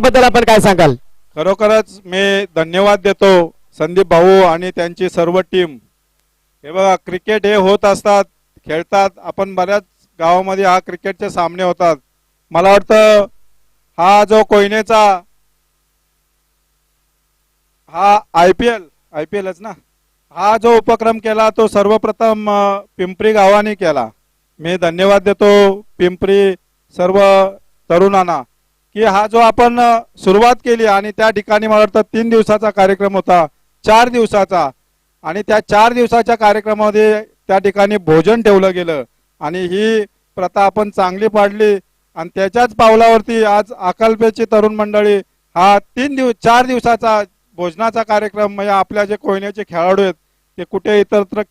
त्याबद्दल आपण काय सांगाल? खरोखरच मी धन्यवाद देतो संदीप भाऊ आणि त्यांची सर्व टीम. हे बघा, क्रिकेट हे होत असतात, खेळतात. आपण बऱ्याच गावामध्ये हा क्रिकेटचे सामने होतात. मला वाटतं हा जो कोयनेचा हा आयपीएलच ना, हा जो उपक्रम केला तो सर्वप्रथम पिंपरी गावाने केला. मी धन्यवाद देतो पिंपरी सर्व तरुणांना की हा जो आपण सुरुवात केली आणि त्या ठिकाणी मला वाटतं 3 दिवसाचा कार्यक्रम होता, 4 दिवसाचा, आणि त्या 4 दिवसाच्या कार्यक्रमामध्ये त्या ठिकाणी भोजन ठेवलं गेलं आणि ही प्रथा आपण चांगली पाडली. आणि त्याच्याच पावलावरती आज अकल्पेची तरुण मंडळी हा 4 दिवसाचा भोजनाचा कार्यक्रम, म्हणजे आपल्या जे कोयनेचे खेळाडू आहेत ते कुठे इतरत्र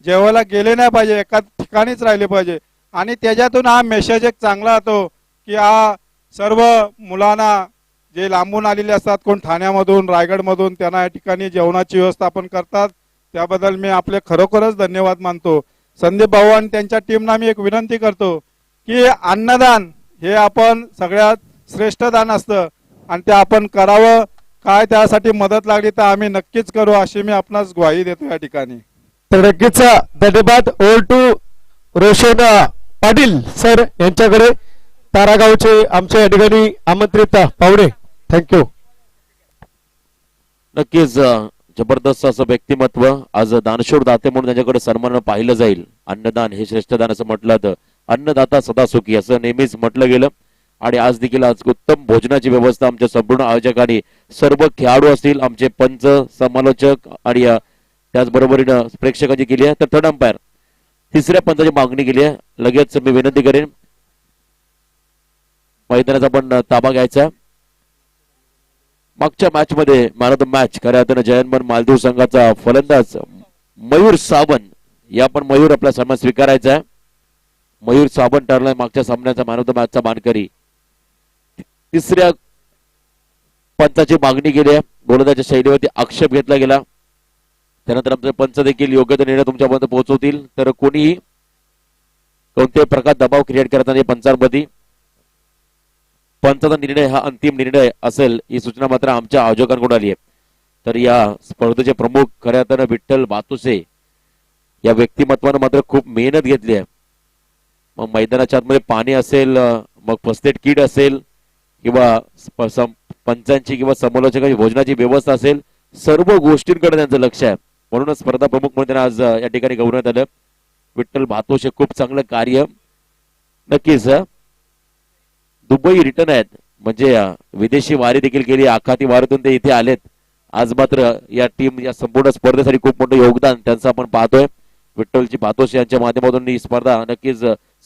जेवायला गेले नाही पाहिजे, एका ठिकाणीच राहिले पाहिजे. आणि त्याच्यातून हा मेसेज एक चांगला होतो की हा सर्व मुलांना जे लांबून आलेले असतात, कोण ठाण्यामधून रायगडमधून, त्यांना या ठिकाणी जेवणाची व्यवस्था आपण करतात. त्याबद्दल मी आपले खरोखरच धन्यवाद मानतो. संदीप भाऊ आणि त्यांच्या टीमना मी एक विनंती करतो की अन्नदान हे आपण सगळ्यात श्रेष्ठ दान असतं आणि ते आपण करावं. काय त्यासाठी मदत लागली तर आम्ही नक्कीच करू, अशी मी आपणास ग्वाही देतो या ठिकाणी. तर नक्कीच धन्यवाद. Over to Roshan Patil sir यांच्याकडे, तारागावचे आमच्या या ठिकाणी आमंत्रित पाहुणे. थँक्यू. नक्कीच जबरदस्त असं व्यक्तिमत्व. आज दानशूर दाते म्हणून त्यांच्याकडे सन्मान पाहिलं जाईल. अन्नदान हे श्रेष्ठ दान असं म्हटलं तर अन्नदाता सदा सुखी असं नेहमीच म्हटलं गेलं. आणि आज देखील आज उत्तम भोजनाची व्यवस्था आमच्या संपूर्ण आयोजकांनी, सर्व खेळाडू असतील, आमचे पंच, समालोचक आणि त्याचबरोबरीनं प्रेक्षकांची केली आहे. तर थर्ड अंपायर तिसऱ्या पंचाची मागणी केली आहे. लगेच मी विनंती करेन मैदानाचा पण ताबा घ्यायचा. मागच्या मॅच मध्ये मॅन ऑफ द मॅच खऱ्या अर्थानं जयनमन मालदीव संघाचा फलंदाज मयूर सावंत, या पण मयूर आपला सन्मान स्वीकारायचा आहे. मयूर सावंत ठरलाय मागच्या सामन्याचा मॅन ऑफ द मॅचचा मानकरी. तिसऱ्या पंचाची मागणी केली आहे. गोलंदाजच्या शैलीवरती आक्षेप घेतला गेला. त्यानंतर आमचे पंच देखील योग्य निर्णय तुमच्यापर्यंत पोहोचवतील. तर कोणीही कोणत्याही प्रकार दबाव क्रिएट करताना पंचांमध्ये पंचाचा निर्णय हा अंतिम निर्णय असेल, ही सूचना मात्र आमच्या आयोजकांकडून आली आहे. तर या स्पर्धेचे प्रमुख खऱ्या अर्थानं विठ्ठल बातुसे या व्यक्तिमत्वानं मात्र खूप मेहनत घेतली आहे. मग मैदानाच्या आतमध्ये पाणी असेल, मग फर्स्ट एड किट असेल, किंवा पंचांची किंवा समालोचकांची भोजनाची व्यवस्था असेल, सर्व गोष्टींकडे त्यांचं लक्ष आहे. म्हणूनच स्पर्धा प्रमुख म्हणून त्यांना आज या ठिकाणी गौरवण्यात आलं. विठ्ठल भातोशे खूप चांगलं कार्य. नक्कीच दुबई रिटर्न आहेत, म्हणजे विदेशी वारी देखील केली, आखाती वारीतून ते इथे आलेत. आज मात्र या टीम या संपूर्ण स्पर्धेसाठी खूप मोठं योगदान त्यांचं आपण पाहतोय. विठ्ठलजी भातोशे यांच्या माध्यमातून ही स्पर्धा नक्कीच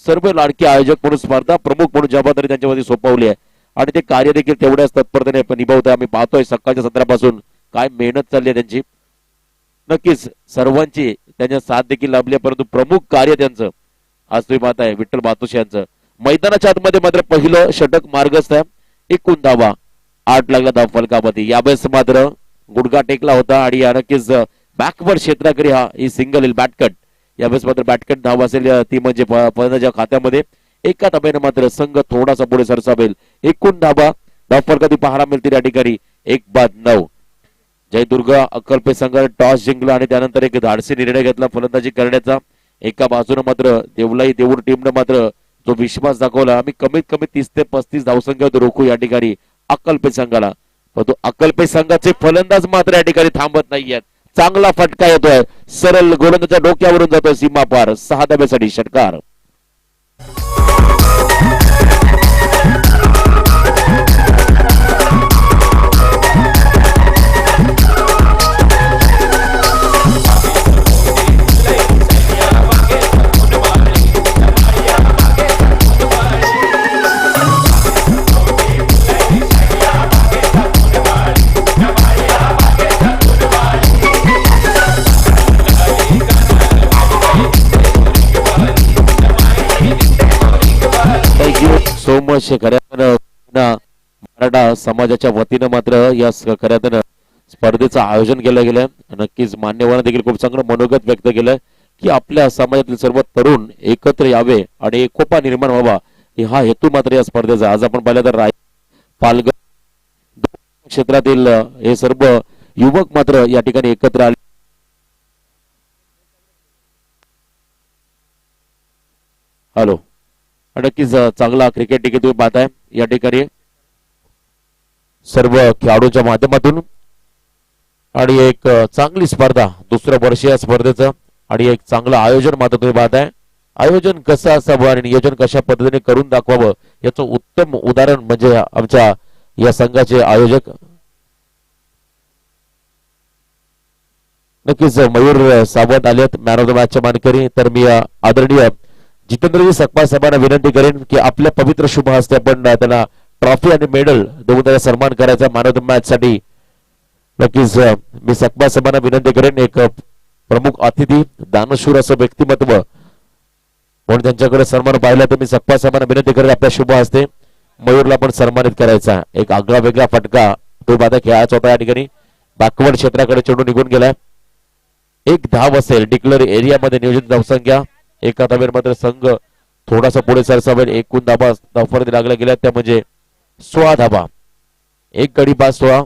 सर्व लाडके आयोजक म्हणून स्पर्धा प्रमुख म्हणून जबाबदारी त्यांच्यावरती सोपवली आहे आणि ते कार्य देखील तेवढ्याच तत्परतेने निभावतोय. आम्ही पाहतोय सकाळच्या सत्रापासून काय मेहनत चालली आहे त्यांची. नक्कीच सर्वांची त्यांच्या साथ देखील लाभली आहे, परंतु प्रमुख कार्य त्यांचं आज तुम्ही पाहताय विठ्ठल भातोशे यांचं. मैदानाच्या आतमध्ये मात्र पहिलं षटक मार्गस्थ आहे. 1 धावा, 8 लागला धाव फलकामध्ये. यावेळेस मात्र गुडघा टेकला होता आणि नक्कीच बॅकवर्ड क्षेत्राकडे ही सिंगल येईल बॅटकट. यावेळेस मात्र बॅटकट धाव असेल ती म्हणजे फलंदाजाच्या खात्यामध्ये. एका धाब्याने मात्र संघ थोडासा पुढे सरसावेल. 1 धावा धाव फलकात पाहायला मिळतील या ठिकाणी. 1-9. जयदुर्ग अक्कलपेठ संघाने टॉस जिंकला आणि त्यानंतर एक धाडसी निर्णय घेतला फलंदाजी करण्याचा. एका बाजूने मात्र देऊळ टीमने मात्र जो विश्वास दाखवला, आम्ही कमीत कमी 30 ते 35 धावसंख्येत रोखू या ठिकाणी अक्कलपेठ संघाला. परंतु अक्कलपेठ संघाचे फलंदाज मात्र या ठिकाणी थांबत नाहीयेत. चांगला फटका येतोय, सरळ गोलंदाजाच्या डोक्यावरून जातोय सीमा पार. 6 धाब्यासाठी षटकार. So much. मराठा समाजाच्या वतीनं मात्र या खऱ्या स्पर्धेचं आयोजन केलं गेलं. नक्कीच मान्यवरांनी देखील खूप चांगलं मनोगत व्यक्त केलंय की आपल्या समाजातील सर्व तरुण एकत्र यावे आणि एकोपा निर्माण व्हावा, हा हेतू मात्र या स्पर्धेचा. आज आपण पाहिलं तर पालघर क्षेत्रातील हे सर्व युवक मात्र या ठिकाणी एकत्र आले. हॅलो, नक्कीच चांगला क्रिकेट देखील तुम्ही पाहताय या ठिकाणी सर्व खेळाडूंच्या माध्यमातून आणि एक चांगली स्पर्धा दुसऱ्या वर्षीय स्पर्धेचं आणि एक चांगलं आयोजन मात्र तुम्ही पाहताय. आयोजन कसं असावं आणि नियोजन कशा पद्धतीने करून दाखवावं याचं उत्तम उदाहरण म्हणजे आमच्या या संघाचे आयोजक. नक्कीच मयूर सावंत आलेत मॅन ऑफ द मॅचच्या मानकरी. तर मी आदरणीय जितेंद्रजी सकपाळ साहेबांना विनंती करेन की आपल्या पवित्र शुभ हस्ते आपण त्यांना ट्रॉफी आणि मेडल देऊन त्याचा सन्मान करायचा मॅन ऑफ द मॅच साठी. नक्कीच मी सकपाळ साहेबांना विनंती करेन, एक प्रमुख अतिथी दानशूर असं व्यक्तिमत्व म्हणून त्यांच्याकडे सन्मान पाहिला तर मी सकपाळ साहेबांना विनंती करेन आपल्या शुभ हस्ते मयूरला पण सन्मानित करायचा. एक आगळा वेगळा फटका तो बाधा खेळायचा होता या ठिकाणी. बॅकवर्ड क्षेत्राकडे चेंडू निघून गेलाय. एक धाव असेल डिक्लेअर एरियामध्ये नियोजित धावसंख्या. एका धावेवर मात्र संघ थोडासा पुढे सरसावेल. एकूण धाबा धावफलकात लागल्या गेल्या त्या म्हणजे 16 धाबा. एक गडी बाद 16.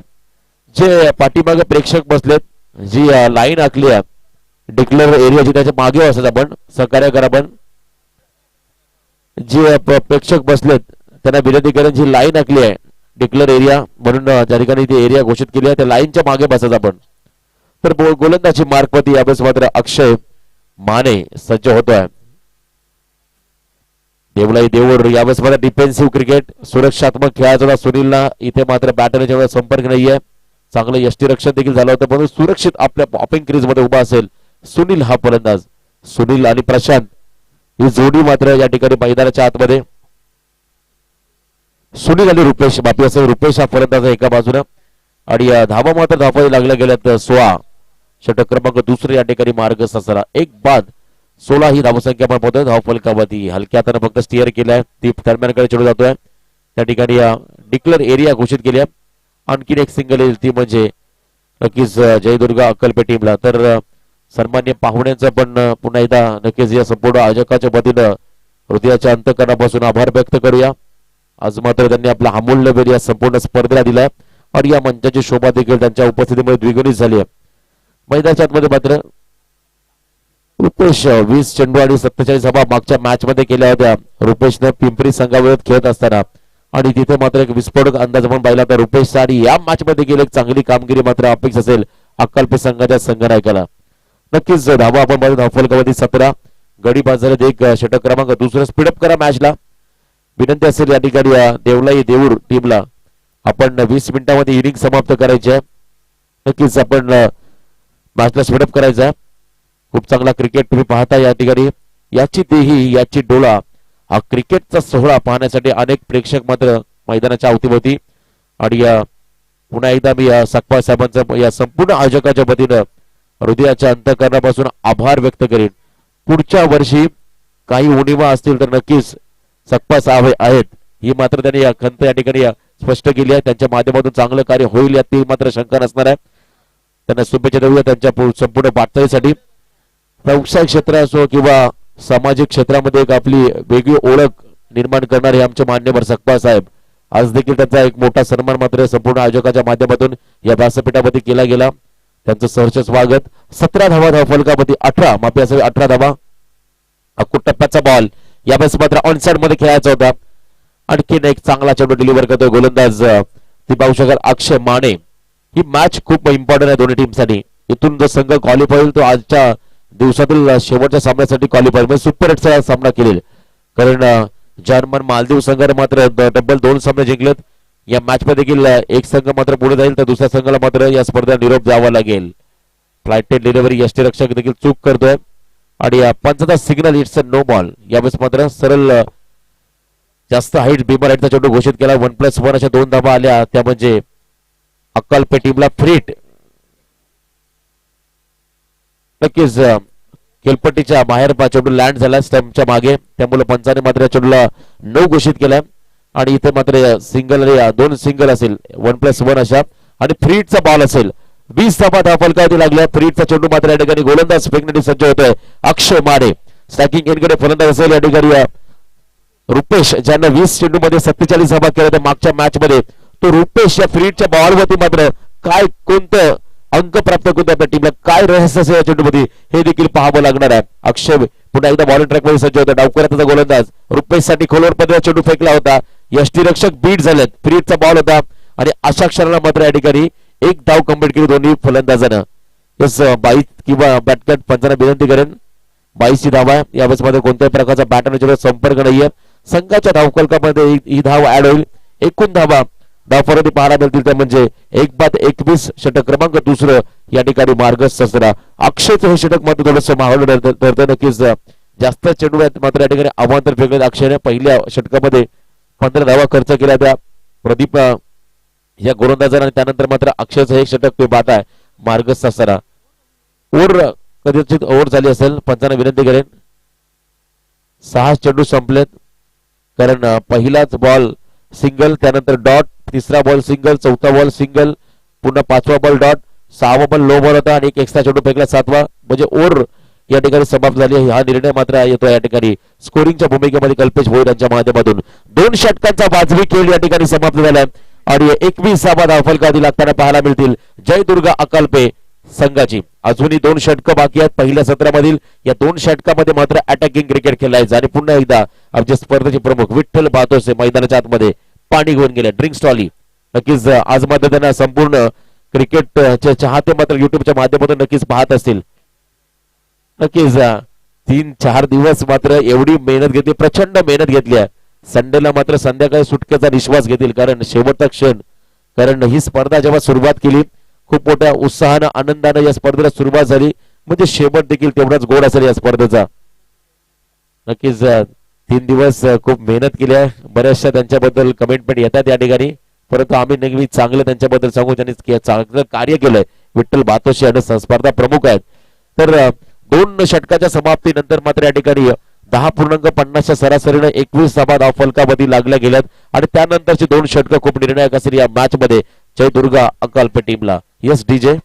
जे पाठीमागे प्रेक्षक बसलेत, जी लाईन आखली आहे डिक्लेअर एरियाची त्याच्या मागे असत आपण सहकार्य करा. पण जे प्रेक्षक बसलेत त्यांना विनंती करेन, जी लाईन आखली आहे डिक्लेअर एरिया म्हणून ज्या ठिकाणी ती एरिया घोषित केली आहे त्या लाईनच्या मागे बसायचं आपण. तर गोलंदाजी मार्कवरती यावेळेस मात्र अक्षय माने सज्ज होतोय. देवलाई देऊर यावेळेस मात्र डिफेन्सिव्ह क्रिकेट सुरक्षात्मक खेळाचा होता सुनीलला. इथे मात्र बॅटरच्या वेळेस संपर्क नाहीये. चांगलं यष्टीरक्षण देखील झालं होतं पण सुरक्षित आपल्या पॉपिंग क्रीज मध्ये उभा असेल सुनील हा फलंदाज. सुनील आणि प्रशांत ही जोडी मात्र या ठिकाणी मैदानाच्या आतमध्ये. सुनील आणि रुपेश बापी असेल. रुपेश हा फलंदाज एका बाजूला आणि धावा मात्र धावा लागल्या गेल्यात 16. षटक क्रमांक दुसरे या ठिकाणी मार्ग ससरा. एक बाद 16 ही धावसंख्या पण पोहोचत धाव फलकावरती. हलक्या हाताने फक्त स्टिअर केलाय. ती दरम्यानकडे चढू जातोय. त्या ठिकाणी डिक्लेअर एरिया घोषित केली आहे. आणखीन एक सिंगल येईल ती म्हणजे नक्कीच जयदुर्गा अक्कलपे टीमला. तर सन्मान्य पाहुण्यांचा पण पुन्हा एकदा नक्कीच या संपूर्ण आयोजकाच्या वतीनं हृदयाच्या अंतःकरणापासून आभार व्यक्त करूया. आज मात्र त्यांनी आपला अमूल्य वेळ या संपूर्ण स्पर्धेला दिलाय आणि या मंचाची शोभा देखील त्यांच्या उपस्थितीमुळे द्विगुणित झाली आहे. मैदानाच्या आतमध्ये मात्र रुपेश 20 चेंडू आणि 47 धावा मागच्या मॅच मध्ये केल्या होत्या रुपेशने पिंपरी संघाविरोधात खेळत असताना आणि तिथे मात्र एक विस्फोटक अंदाज आपण पाहिला तर रुपेशचा आणि या मॅच मध्ये गेली एक चांगली कामगिरी मात्र अपेक्षा असेल अक्कलपे संघाच्या संघनायकाला. नक्कीच धावा आपण पाहिजे धावफलकावरती 17. गडी बाद झाले. एक षटक क्रमांक दुसरं स्पीडअप करा मॅचला विनंती असेल या ठिकाणी देवलाई देऊर टीमला. आपण 20 मिनिटांमध्ये इनिंग समाप्त करायची आहे. नक्कीच आपण मॅचला स्पीडअप करायचा. खूप चांगला क्रिकेट तुम्ही पाहता या ठिकाणी. याची देही याची डोळा हा क्रिकेटचा सोहळा पाहण्यासाठी अनेक प्रेक्षक मात्र मैदानाच्या अवतीभोवती. आणि पुन्हा एकदा मी सकपाळ साहेबांचा या संपूर्ण आयोजकाच्या वतीनं हृदयाच्या अंतःकरणापासून आभार व्यक्त करेन. पुढच्या वर्षी काही उणिवा असतील तर नक्कीच सकपाळ साहेब आहेत ही मात्र त्यांनी या खंत या ठिकाणी स्पष्ट केली आहे. त्यांच्या माध्यमातून चांगलं कार्य होईल यात मात्र शंका नसणार आहे. त्यांना शुभेच्छा देऊया त्यांच्या संपूर्ण वाटचालीसाठी. व्यवसाय क्षेत्र असो किंवा सामाजिक क्षेत्रामध्ये एक आपली वेगळी ओळख निर्माण करणारे आमचे मान्यवर सकपाळ साहेब आज देखील त्यांचा एक मोठा सन्मान मात्र संपूर्ण आयोजकाच्या माध्यमातून या व्यासपीठामध्ये केला गेला. त्यांचं सहर्ष स्वागत. 17 धावा धावफलकावरती 18 माफी असावी 18 धावा. अक्कू टप्प्याचा बॉल यावेळेस मात्र ऑन साइड मध्ये खेळायचा होता. आणखीन एक चांगला चेंडू डिलिव्हर करतोय गोलंदाज ती पाहू शकाल अक्षय माने. ही मॅच खूप इम्पॉर्टंट आहे दोन्ही टीमसाठी. इथून जो संघ क्वालिफाय होईल तो आजच्या दिवसातील शेवटच्या सामन्यासाठी क्वालिफाय म्हणजे सुपर 8चा सामना केलेला. कारण जर्मन मालदीव संघाने मात्र डबल 2 सामने जिंकलेत. या मॅच मध्ये देखील एक संघ मात्र पुढे जाईल तर दुसऱ्या संघाला मात्र या स्पर्धेला निरोप द्यावा लागेल. फ्लाइट डिलिव्हरी यष्टीरक्षक देखील चूक करतोय आणि पंचाचा signal it's a no ball. यावेळेस मात्र सरळ जास्त हाईट बिमर हाईटचा चेंडू घोषित केला. 1+1 अशा 2 धावा आल्या त्या म्हणजे अक्कलपे टीमला फ्रीट. नक्कीच खेळपट्टीच्या बाहेर चेंडू लँड झाला स्टंपच्या मागे त्यामुळे पंचाने मात्र चेंडूला नो घोषित केलाय आणि इथे मात्र सिंगल 2 सिंगल असेल 1+1 अशा आणि फ्रीटचा बॉल असेल. 20 धावा धावफलकावरती लागल्या. फ्रीटचा चेंडू मात्र या ठिकाणी गोलंदाज फेकण्यासाठी सज्ज होतोय अक्षय माने. स्टॅकिंग एनकडे फलंदाज असेल या ठिकाणी रुपेश ज्यांना 20 चेंडू मध्ये 47 धावा केल्या. मागच्या मॅच मध्ये तो रुपेश या फ्रीडच्या बॉलवरती मात्र काय कोणतं अंक प्राप्त करतो आपल्या टीमला, काय रहस्य असेल या चेंडूमध्ये हे देखील पाहावं लागणार आहे. अक्षय पुन्हा एकदा बॉलिंग ट्रॅक मध्ये सज्ज होता. डावकऱ्याचा गोलंदाज रुपेश साठी खोलवर पद्धतीने चेंडू फेकला होता. यष्टीरक्षक बीट झालेत. फ्रीडचा बॉल होता आणि अशा क्षणाला मात्र या ठिकाणी एक धाव कंप्लीट केली दोन्ही फलंदाजानं. यस 22 किंवा बॅटकट पंचांना विनंती करेन 22 ची धाव आहे. यावेळेस मध्ये कोणत्याही प्रकारचा बॅटरच्या संपर्क नाहीये. संघाच्या धावफलकामध्ये ही धाव ऍड होईल. एकूण धावा धावफलकामध्ये पाहायला मिळतील त्या म्हणजे 1/21 षटक क्रमांक दुसरं या ठिकाणी मार्गस्थ असणारा अक्षयचं हे षटक मात्र थोडस महागडं ठरतं. नक्कीच जास्त चेंडू आहेत मात्र या ठिकाणी अवांतर फेकले. अक्षयने पहिल्या षटकामध्ये 15 धावा खर्च केल्या त्या प्रदीप या गोलंदाजाने. त्यानंतर मात्र अक्षयचं हे षटक ते बाद आहे मार्गस्थ असणारा. ओव्हर कदाचित ओव्हर झाली असेल. पंचांना विनंती करेन 6 चेंडू संपलेत कारण पहिलाच बॉल सिंगल, त्यानंतर डॉट, तिसरा बॉल सिंगल, चौथा बॉल सिंगल, पुन्हा 5वा बॉल डॉट, 6वा बॉल लो बॉल होता आणि एक एक्स्ट्रा चेंडू फेकला 7वा म्हणजे ओव्हर या ठिकाणी समाप्त झाली. हा निर्णय मात्र येतो या ठिकाणी स्कोरिंगच्या भूमिकेमध्ये कल्पेश भोईर यांच्या माध्यमातून. 2 षटकांचा वाजवी खेळ या ठिकाणी समाप्त झालाय आणि 21वा धावफलकावधी लागताना पाहायला मिळतील जयदुर्गा अकाल्पे संघाची. अजूनही 2 षटकं बाकी आहेत पहिल्या सत्रामधील. या 2 षटकामध्ये मात्र अटॅकिंग क्रिकेट खेळायचं आणि पुन्हा एकदा आमचे स्पर्धेचे प्रमुख विठ्ठल भातोसे मैदानाच्या आतमध्ये पाणी घेऊन गेले. ड्रिंक स्टॉली नक्कीच आज मात्र त्यांना संपूर्ण क्रिकेटचे चाहते मात्र युट्यूबच्या माध्यमातून नक्कीच पाहत असतील. नक्कीच 3-4 दिवस मात्र एवढी मेहनत घेतली, प्रचंड मेहनत घेतली आहे. संडेला मात्र संध्याकाळी सुटकेचा निश्वास घेतील कारण शेवटचा क्षण, कारण ही स्पर्धा जेव्हा सुरुवात केली खूप मोठ्या उत्साहानं आनंदानं या स्पर्धेला सुरुवात झाली म्हणजे शेवट देखील तेवढाच गोड असेल या स्पर्धेचा. नक्कीच 3 दिवस खूप मेहनत केली आहे. बऱ्याचशा त्यांच्याबद्दल कमेंटमेंट येतात या ठिकाणी परंतु आम्ही नेहमी चांगलं त्यांच्याबद्दल सांगू. त्यांनी चांगलं कार्य केलंय. विठ्ठल भातोशी आणि स्पर्धा प्रमुख आहेत. तर 2 षटकाच्या समाप्तीनंतर मात्र या ठिकाणी 10.50च्या सरासरीने 21 धावा धावफलकावधी लागल्या गेल्यात आणि त्यानंतरची 2 षटकं खूप निर्णायक असेल या मॅच मध्ये जयदुर्गा अकाल्पे टीमला. Yes DJ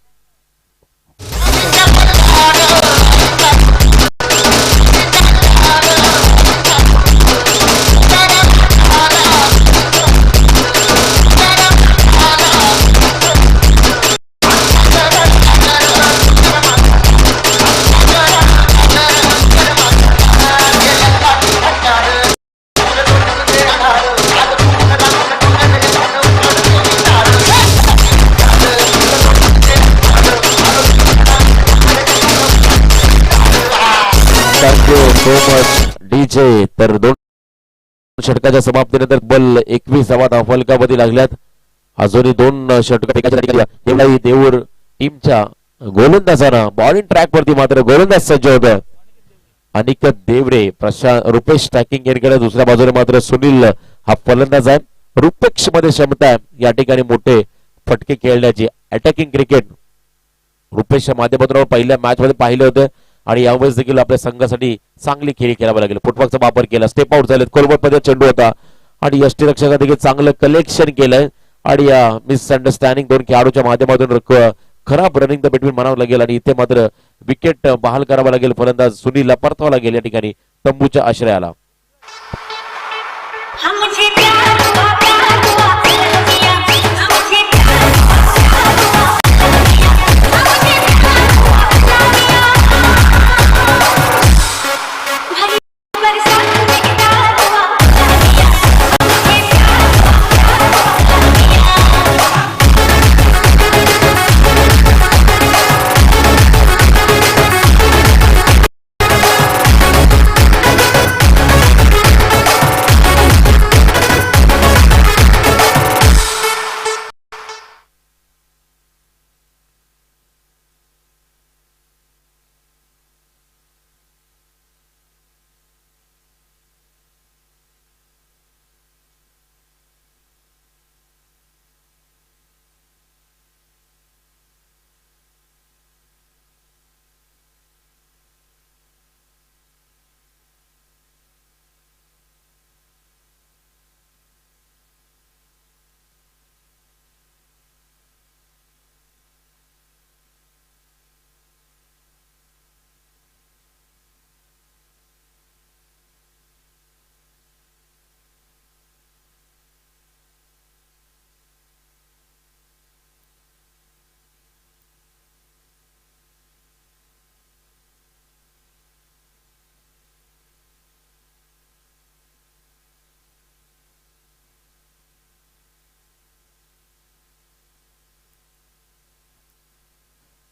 so much DJ. तर 2 षटकाच्या समाप्तीनंतर बल 21वा धावफलकावधी लागल्यात. अजूनही 2 षटक देऊर टीमच्या गोलंदाजांना बॉलिंग ट्रॅक वरती मात्र गोलंदाज सज्ज होत. अनिकेत देवरे, प्रशांत रुपेश टॅकिंग एरियाकडे, दुसऱ्या बाजूने मात्र सुनील हा फलंदाज आहे. रुपेश मध्ये क्षमता आहे या ठिकाणी मोठे फटके खेळण्याची. अटॅकिंग क्रिकेट रुपेशच्या माध्यमातून पहिल्या मॅच मध्ये पाहिले होते आणि यावेळेस देखील आपल्या संघासाठी चांगली खेळी खेळावा लागेल. फुटबॉलचा वापर केला, स्टेप आउट झाले, कोलबोर्डमध्ये चेंडू होता आणि यष्टीरक्षकाने देखील चांगलं कलेक्शन केलंय आणि या मिसअंडरस्टँडिंग 2 खेळाडूच्या माध्यमातून खराब रनिंग द बिटवीन म्हणावं लागेल आणि इथे मात्र विकेट बहाल करावा लागेल. फलंदाज सुनीलला परतावा लागेल या ठिकाणी तंबूच्या आश्रयाला.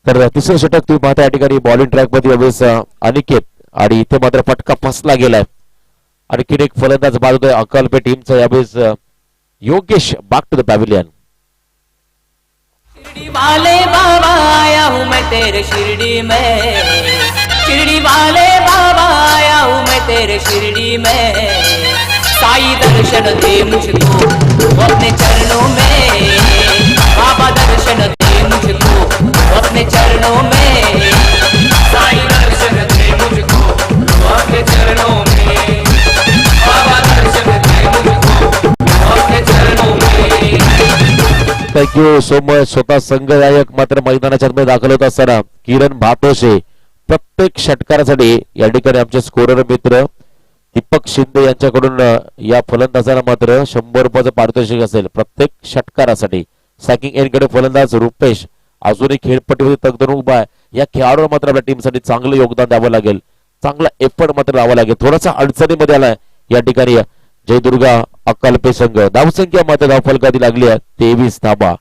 तर तिसरं षटक तुम्ही पाहता या ठिकाणी बॉलिंग ट्रॅक मध्ये यावेळेस अनिकेत आणि इथे मात्र फटका फसला गेलाय. आणखीन एक फलंदाज बाद होतोय अकालपे टीमचा यावेळेस Yogesh back to the pavilion. Shirdi वाले बाबा आया हूँ मैं तेरे शिरडी में, शिरडी वाले बाबा आया हूँ मैं तेरे शिरडी में, साई दर्शन दे मुझको अपने चरणों में, बाबा दर्शन दे मुझको अपने चरणों में, साई दर्शन दे मुझको अपने चरणों में, बाबा दर्शन दे मुझको अपने चरणों में. Thank you so much. स्वतः संघनायक मात्र मैदानाच्या आतमध्ये दाखल होत असताना किरण भातोशे प्रत्येक षटकारासाठी या ठिकाणी आमचे स्कोरर मित्र दीपक शिंदे यांच्याकडून या फलंदाजाला मात्र 100 रुपयाचं पारितोषिक असेल प्रत्येक षटकारासाठी. सॅकिंग एंडकडे फलंदाज रुपेश अजूनही खेळपट्टीमध्ये तगधरून उभा आहे. या खेळाडूला मात्र आपल्या टीमसाठी चांगलं योगदान द्यावं लागेल, चांगला एफर्ट मात्र लावा लागेल. थोडासा अडचणीमध्ये आलाय या ठिकाणी जयदुर्गा अक्कलपे संघ. धावसंख्या मात्र धावफलकाती लागली आहे 23 धावा.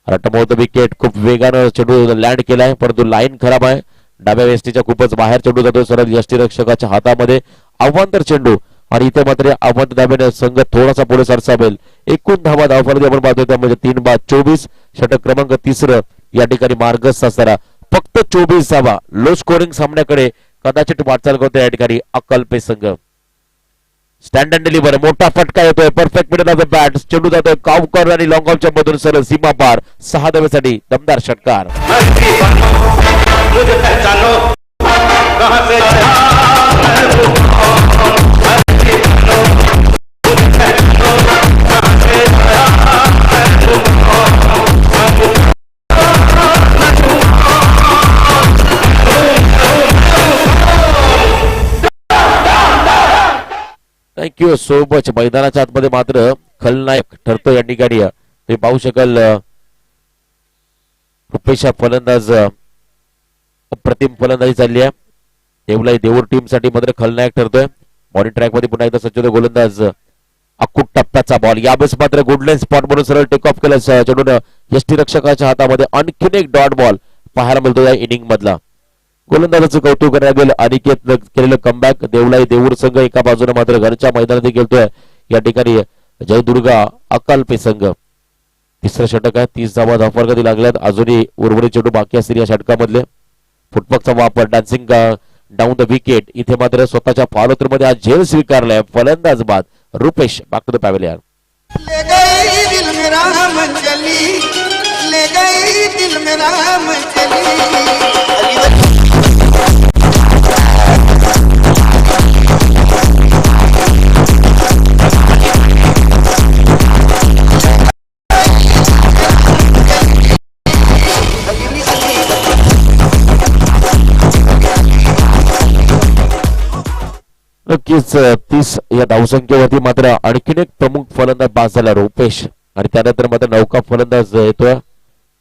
रटमवत विकेट खूप वेगानं चेंडू लँड केलाय परंतु लाईन खराब आहे. डाव्या वेस्टीच्या खूपच बाहेर चेंडू जातोय सरळ यष्टीरक्षकाच्या हातामध्ये. अवांतर चेंडू आणि इथे मात्र अवांतर धाब्याने संघ थोडासा पुढे सरसावेल. एकूण धावा धावफलकात आपण पाहतोय त्यामध्ये 3 बाद 24. षटक क्रमांक 3 या ठिकाणी मार्गस्थ असताना फक्त 24 धावा. लो स्कोरिंग सामन्याकडे कदाचित वाटचाल करतोय या ठिकाणी अक्कलपे संघ. स्टँड अँड डिलिव्हर मोठा फटका येतोय perfect middle of the bat. चेंडू जातोय कावकर आणि लॉंग ऑफच्या मधून सरळ सीमा पार. 6 धावेसाठी दमदार षटकार. Thank you so much. मैदानाच्या आतमध्ये मात्र खलनायक ठरतो या ठिकाणी तुम्ही पाहू शकाल. रुपेशा फलंदाज अप्रतिम फलंदाजी चालली आहे. देवलाई देऊर टीम साठी मात्र खलनायक ठरतोय. बॉलिंग ट्रॅक मध्ये पुन्हा एकदा सज्ज गोलंदाज अकुट टप्प्याचा बॉल. यावेळेस मात्र गुडलाईन स्पॉट म्हणून सरळ टेक ऑफ केलं चेंडून यष्टीरक्षकाच्या हातामध्ये. आणखीन एक डॉट बॉल पाहायला मिळतो या इनिंग मधला. गोलंदाजाचं कौतुक करण्यात गेलं. अनिकेत केलेलं कमबॅक. देवलाई देऊर संघ एका बाजूने मात्र घरच्या मैदानात खेळतोय या ठिकाणी जयदुर्गा अकालपे संघ. तिसरं षटक आहे. 30 धावा धावफलकाती लागल्यात. अजूनही उर्वरित चेंडू बाकी असतील या षटकामधले. फुटबॉलचा वापर डान्सिंग डाऊन द विकेट. इथे मात्र स्वतःच्या फॉलोथ्रू मध्ये आज झेल स्वीकारलाय. फलंदाज बाद Rupesh back to the pavilion. ले गई दिल मेरा मंजली, ले गई दिल मेरा मंजली. नक्कीच 30 या धावसंख्येवरती मात्र आणखीन एक प्रमुख फलंदाज बाद झाला रुपेश आणि त्यानंतर मात्र नौका फलंदाज येतोय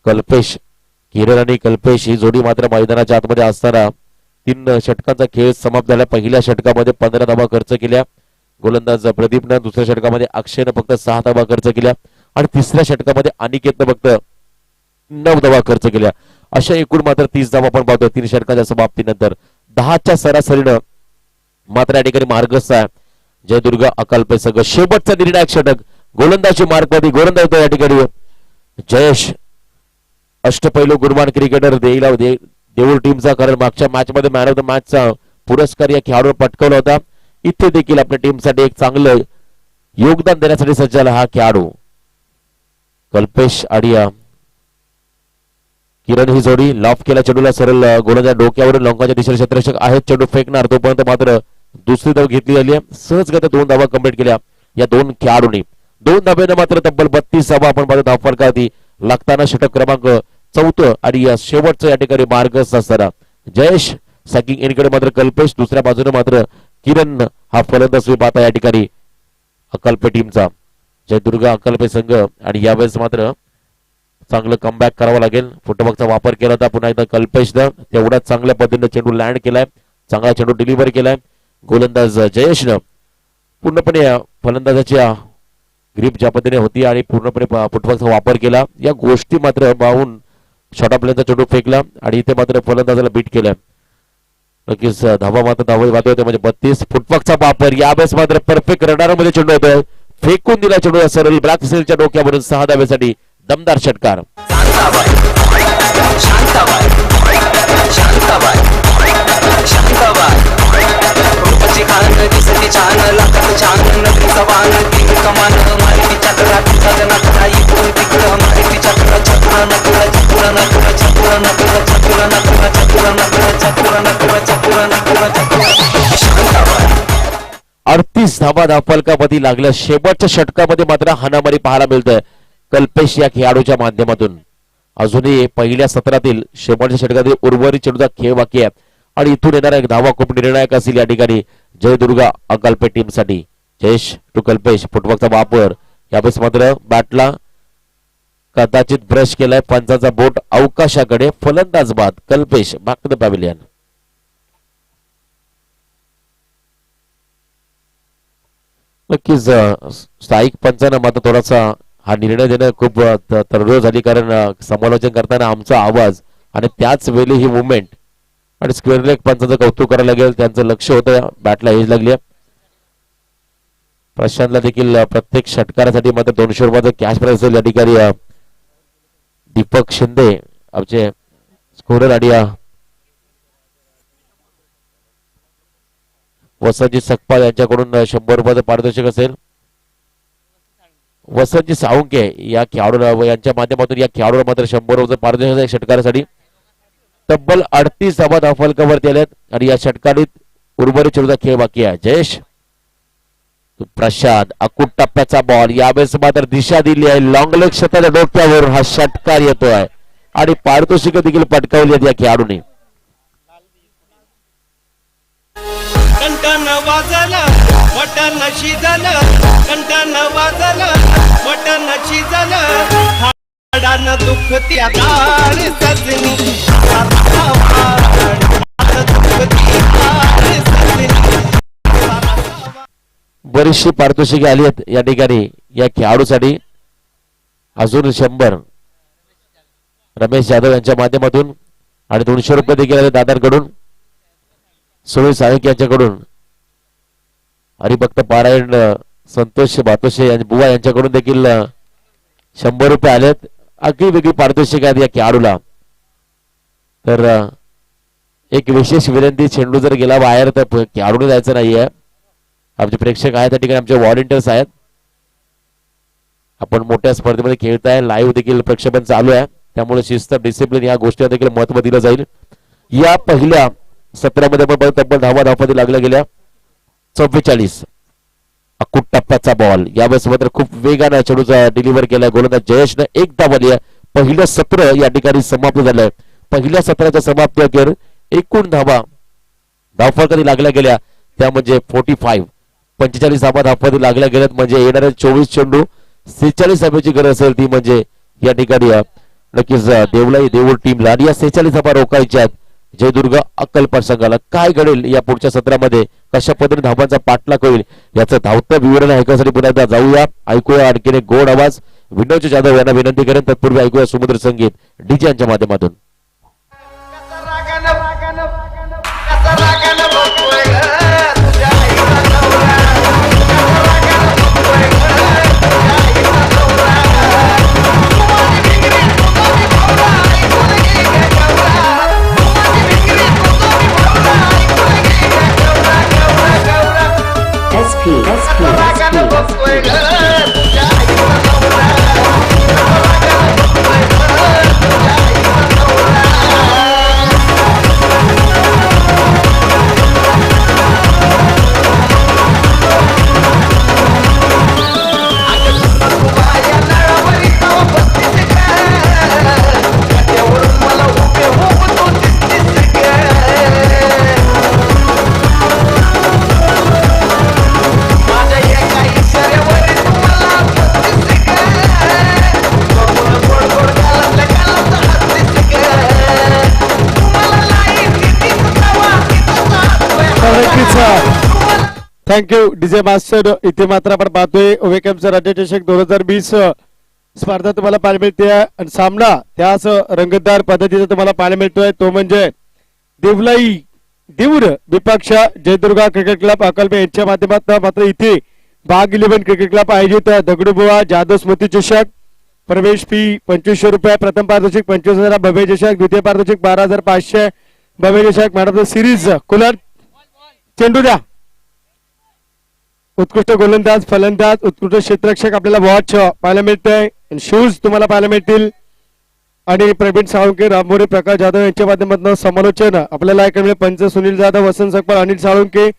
कल्पेश. किरण आणि कल्पेश ही जोडी मात्र मैदानाच्या आतमध्ये असताना 3 षटकांचा खेळ समाप्त झाला. पहिल्या षटकामध्ये 15 धावा खर्च केल्या गोलंदाज प्रदीपनं. दुसऱ्या षटकामध्ये अक्षयनं फक्त 6 धावा खर्च केल्या आणि तिसऱ्या षटकामध्ये अनिकेतनं फक्त 9 धावा खर्च केल्या. अशा एकूण मात्र 30 धावा आपण पाहतो 3 षटकाच्या समाप्तीनंतर. 10च्या सरासरीनं मात्र या ठिकाणी मार्गस्थ आहे जयदुर्गा अकालपे संघ. शेवटचा निर्णायक षटक गोलंदाजी मार्गमध्ये गोलंदाज होतो या ठिकाणी जयेश. अष्टपैलू गुणवान क्रिकेटर देऊळ टीमचा. कारण मागच्या मॅच मध्ये मॅन ऑफ द मॅचचा पुरस्कार या खेळाडूवर पटकावला होता. इथे देखील आपल्या टीमसाठी एक चांगलं योगदान देण्यासाठी सज्ज झाला हा खेळाडू. कल्पेश आणि किरण ही जोडी लॉफ केला चेंडूला सरळ गोलंदाज डोक्यावरून लॉंकाच्या दिशेने क्षेत्ररक्षक आहेत. चेंडू फेकणार तोपर्यंत मात्र दुसरी धाव घेतली झाली आहे. सहजगत्या 2 धावा कंप्लीट केल्या या 2 खेळाडूंनी. 2 धाब्याने मात्र तब्बल 32 धावा आपण पाहतो धावफलकाती लागताना. षटक क्रमांक 4 आणि या शेवटचं या ठिकाणी मार्गस्थ असताना जयेश. सॅकिंग एंडकडे मात्र कल्पेश. दुसऱ्या बाजूने मात्र किरण हा फलंदाज पाहता या ठिकाणी अकालपे टीमचा जयदुर्गा अकालपे संघ. आणि यावेळेस मात्र चांगलं कमबॅक करावं लागेल. फुटबॉलचा वापर केला होता पुन्हा एकदा कल्पेशनं. तेवढ्याच चांगल्या पद्धतीने चेंडू लँड केलाय. चांगला चेंडू डिलिव्हर केलाय गोलंदाज जयेशनं. पूर्णपणे फलंदाजाची ग्रीप ज्या पद्धतीने होती आणि पूर्णपणे फुटबॉलचा वापर केला. या गोष्टी मात्र पाहून शॉर्ट प्लेनचा चेंडू फेकला आणि इथे मात्र फलंदाजाला बीट केलं. नक्कीच धावा मात्र धावा वाद होते म्हणजे 32. फुटवर्कचा वापर यावेळेस मात्र परफेक्ट रडारमध्ये चेंडू होतोय. फेकून दिला चेंडू सरळ ब्लॅक सेलच्या डोक्यावरून 6 धावेसाठी दमदार षटकार. अडतीस धावा धावफलकामध्ये लागल्या. शेवटच्या षटकामध्ये मात्र हाणामारी पाहायला मिळतोय कल्पेश या खेळाडूच्या माध्यमातून. अजूनही पहिल्या सत्रातील शेवटच्या षटकातील उर्वरित चेंडूचा खेळ बाकी आहे आणि इथून येणारा एक धावा खूप निर्णायक असेल या ठिकाणी जयदुर्गा अकल्पे टीम साठी. जयेश टू कल्पेश फुटवर्कचा वापर यावेळेस मात्र बॅटला कदाचित ब्रश केलाय. पंचाचा बोट अवकाशाकडे. फलंदाज बाद Kalpesh back to the pavilion. नक्कीच स्थायिक पंचानं मात्र थोडासा हा निर्णय देणं खूप तरबेज झाली कारण समालोचन करताना आमचा आवाज आणि त्याच वेळी ही मुवमेंट आणि स्क्वेअर लेग पंचाचं कौतुक करायला लागेल. त्यांचं लक्ष होतं बॅटला एज लागली. प्रशांतला देखील प्रत्येक षटकारासाठी मात्र 200 रुपयाचं कॅश प्राइज असेल या ठिकाणी. दीपक शिंदे आमचे स्कोरर आणि वसंतजी सकपाल यांच्याकडून 100 रुपयाचं पारितोषिक असेल. वसंतजी साळुंके या खेळाडूला यांच्या माध्यमातून या खेळाडूला मात्र 100 रुपयाचं पारितोषिक षटकारासाठी. तब्बल 38 धावा धावफलकावरती आल्यात आणि या षटकारीत उर्वरित चेंडूचा खेळ बाकी आहे. जयेश प्रशांत अकूट टप्प्याचा बॉल यावेळेस मात्र दिशा दिली आहे. लॉंग लेग क्षेत्राच्या डोक्यावर हा षटकार येतोय आणि पारितोषिक देखील पटकावली आहेत या खेळाडूने. कंटन वाजलं बटन शिजलं कंटन वाजलं बटन शिजलं हाडानं दुखती दाळ सजनी बरीचशी पारितोषिके आली आहेत या ठिकाणी या खेळाडूसाठी. अजून 100 रमेश जाधव यांच्या माध्यमातून आणि 200 रुपये देखील आले दादांकडून. सुनील साळुंके यांच्याकडून. हरिभक्त पारायण संतोष बातोशे यांच्या बुवा यांच्याकडून देखील 100 रुपये आलेत. अगदी वेगळी पारितोषिक आहेत या खेळाडूला. तर एक विशेष विनंती, चेंडू जर गेला बाहेर तर खेळाडूने जायचं नाहीये. आमचे प्रेक्षक आहेत त्या ठिकाणी, आमचे व्हॉलेंटियर्स आहेत. आपण मोठ्या स्पर्धेमध्ये खेळताय, लाईव्ह देखील प्रक्षेपण चालू आहे, त्यामुळे शिस्त डिसिप्लिन या गोष्टीला देखील महत्व दिलं जाईल. या पहिल्या सत्रामध्ये पण तब्बल धावफलकावरती लागल्या गेल्या 44. अकूट टप्प्याचा बॉल यावेळेस मात्र खूप वेगानं चेंडूचा डिलिव्हर केलाय गोलंदाज जयेशनं. एक धाव आली आहे. पहिलं सत्र या ठिकाणी समाप्त झालंय. पहिल्या सत्राच्या समाप्ती अखेर एकूण धावा धावफलकावरती लागल्या गेल्या त्या म्हणजे 45 धावा धावफलकावरती लागल्या गेल्यात. म्हणजे येणाऱ्या 24 चेंडू 46 धाब्याची गरज असेल ती म्हणजे या ठिकाणी नक्कीच देवलाई देऊळ टीमला. आणि या 46 धावा रोखायच्या आहेत जयदुर्गा अक्कलपाट संघाला. काय घडेल या पुढच्या सत्रामध्ये, कशा पद्धतीने धावांचा पाठलाग होईल याचं धावतं विवरण ऐकण्यासाठी पुन्हा एकदा जाऊया. ऐकूया आणखीन एक गोड आवाज. विनोद जाधव यांना विनंती करेन तत्पूर्वी ऐकूया सुमधुर संगीत डीजे यांच्या माध्यमातून. Thank you DJ master. इथे मात्र आपण पाहतोय ओवेकॅम्पचं राज्यचषक 2020 स्पर्धा तुम्हाला पाहायला मिळते आणि सामना त्याच रंगतदार पद्धतीचा तुम्हाला पाहायला मिळतोय तो म्हणजे देवलाई देऊर विपक्ष जयदुर्गा क्रिकेट क्लब अकलमे यांच्या माध्यमातून मात्र इथे बाग 11 क्रिकेट क्लब आयोजित दगडूबुवा जाधव स्मृती चषक प्रवेश फी 2500 रुपये प्रथम पारितोषिक 25,000 भव्य चषक द्वितीय पारितोषिक 12,500 भव्य चषक man of the series cooler चेंडू द्या उत्कृष्ट गोलंदाज फलंदाज उत्कृष्ट क्षेत्ररक्षक आपल्याला वॉच पाहायला मिळतंय शूज तुम्हाला पाहायला मिळतील आणि प्रवीण साळुंके रामोरे प्रकाश जाधव यांच्या माध्यमातून समालोचन आपल्याला ऐकायला मिळेल पंच सुनील जाधव वसंत सकपाळ अनिल साळुंके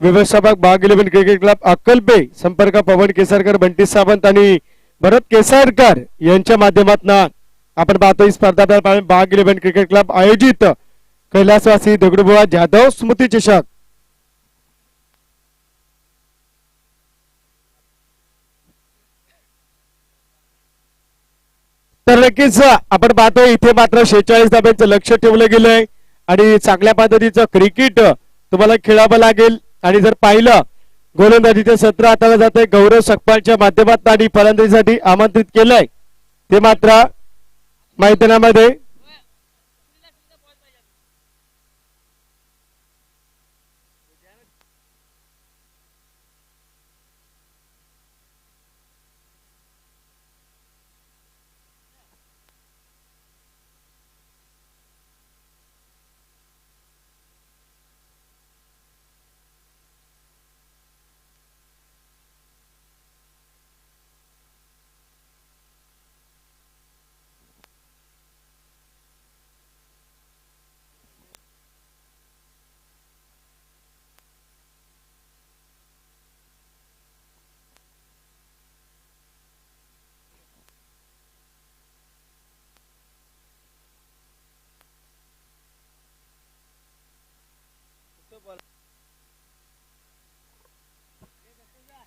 व्यवस्थापक बाग 11 क्रिकेट क्लब अक्कलपे संपर्क पवन केसरकर बंटी सावंत आणि भरत केसरकर यांच्या माध्यमातून आपण पाहतो ही स्पर्धा बाग 11 क्रिकेट क्लब आयोजित कैलासवासी दगडूबुवा जाधव स्मृती चषक तर नक्कीच आपण पाहतो इथे मात्र 46 धाब्यांचं लक्ष ठेवलं गेलंय आणि चांगल्या पद्धतीचं क्रिकेट तुम्हाला खेळावं लागेल आणि जर पाहिलं गोलंदाजीचे सत्र हाताळलं जाते गौरव सकपाळच्या माध्यमातून आणि फलंदाजीसाठी आमंत्रित केलंय ते मात्र मैदानामध्ये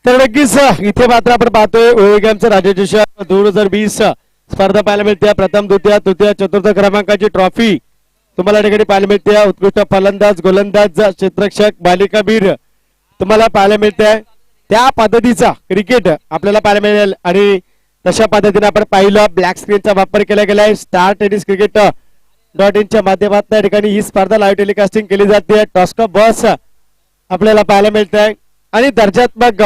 तर नक्कीच इथे मात्र आपण पाहतोय ओएगॅमचं राज्यचषक 2020 स्पर्धा पाहायला मिळते प्रथम द्वितीय तृतीय चतुर्थ क्रमांकाची ट्रॉफी तुम्हाला ठिकाणी पाहायला मिळते उत्कृष्ट फलंदाज गोलंदाज क्षेत्ररक्षक मालिकावीर तुम्हाला पाहायला मिळते त्या पद्धतीचा क्रिकेट आपल्याला पाहायला मिळेल आणि तशा पद्धतीने आपण पाहिलं ब्लॅक स्क्रीनचा वापर केला गेलाय स्टार टेनिस क्रिकेट .in च्या माध्यमातून या ठिकाणी ही स्पर्धा लाईव्ह टेलिकास्टिंग केली जाते टॉस्का बस आपल्याला पाहायला मिळतंय आणि दर्जात्मक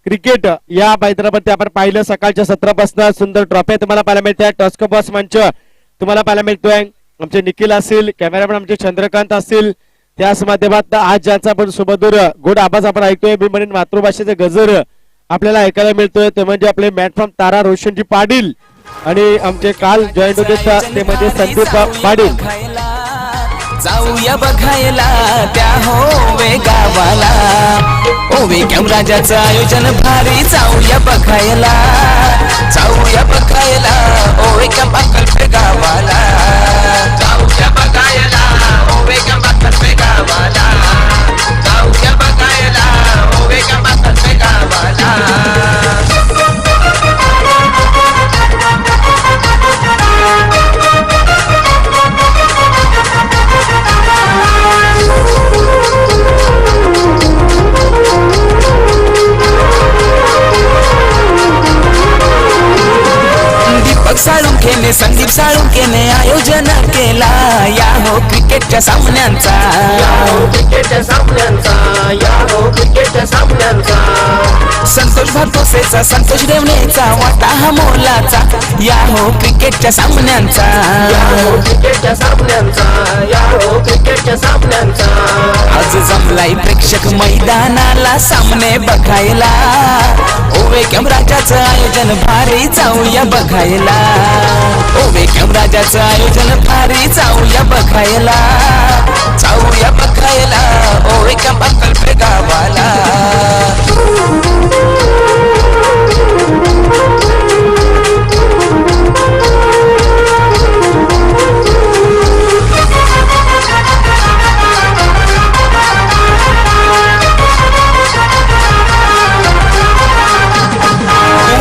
क्रिकेट या मैदानामध्ये आपण पाहिलं सकाळच्या सत्रापासून सुंदर ट्रॉफी तुम्हाला पाहायला मिळते टॉस्का बस मंच तुम्हाला पाहायला मिळतोय आमचे निखिल असतील कॅमेरामॅन आमचे चंद्रकांत असतील त्याच माध्यमातून आज ज्यांचा आपण सुमधुर गोड आवाज आपण ऐकतोय मी म्हणेन मातृभाषेचे गजर आपल्याला ऐकायला मिळतोय ते म्हणजे आपले मॅट फ्रॉम तारा रोशनजी पाटील आणि आमचे काल जॉईंट होते ते म्हणजे संदीप पाटील जाऊया बघायला त्या होवे गावाला ओवे राजाचं आयोजन भारी जाऊया बघायला ओवे अक्कलपे गावाला जाऊया बघायला ओवे अक्कलपे गावाला जाऊया बघायला ओवे अक्कलपे गावाला साळुंखेने संदीप साळुंखेने आयोजन केला या हो क्रिकेटच्या सामन्यांचा संतोष भरतोसेचा संतोष रेवणेचा वाटा हा मोलाचा या हो क्रिकेटच्या सामन्यांचा आज जमलाय प्रेक्षक मैदानाला सामने बघायला ओवे राजाचं आयोजन भारी जाऊया बघायला ओवे राजाचं आयोजन भारी जाऊया बघायला ओवे अक्कलपे गावाला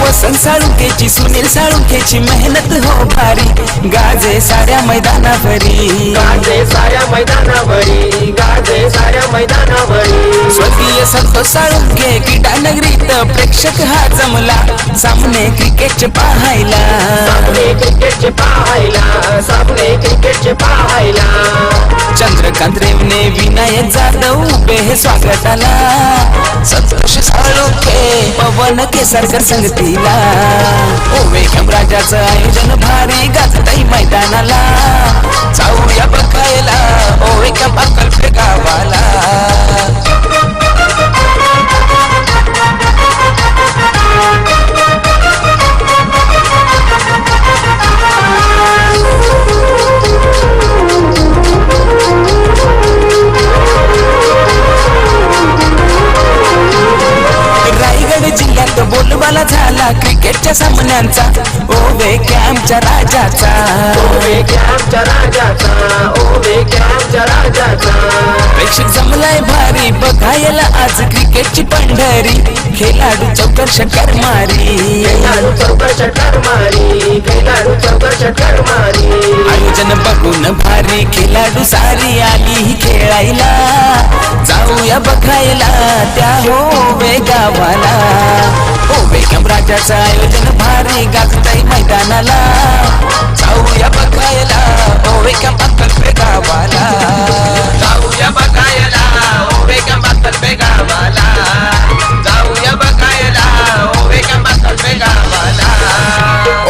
वसंत साळुंखेची सुनील साळुंखेची मेहनत हो भारी गाजे साऱ्या मैदानावरी, गाजे साऱ्या मैदानावरी, गाजे साऱ्या मैदानावरी. स्वर्गीय संतोष साळुंखे क्रीडा नगरीत प्रेक्षक हा जमला, सामने क्रिकेटचे पाहायला, सामने क्रिकेटचे पाहायला, सामने क्रिकेटचे पाहायला. चंद्रकांत रेवने विनायक जाधव उभे हे स्वागताला, संतोष साळुंखे पवन केसरकर संगतीला. ओवेकम राजाचं आयोजन भारी गाजतय मैदानाला, जाऊया बघायला ओवेकम अक्कलपेठ गावाला. रायगड जिल्ह्यात बोलबाला झाला क्रिकेटच्या सामन्यांचा, ओवेकॅमच्या राजाचा, ओवेकॅमच्या राजाचा, ओवेकॅमच्या राजाचा. प्रेक्षक जमलाय भारी बघायला आज क्रिकेटची पंढरी, खेळाडू चौकर षटकार मारी, खेळाडू चौकार षटकार मारी, खेळाडू चौकार षटकार मारी. आयोजन बघून भारी खेळाडू सारी आली खेळायला, जाऊया बघायला त्या होवे गावाला. ओवेकम राजाचं आयोजन भारी गाजतय मैदानाला, जाऊया बघायला ओवेकम अक्कलपेठ गावाला, जाऊया बघायला ओवेकम अक्कलपेठ गावाला, जाऊया बघायला ओवेकम अक्कलपेठ गावाला.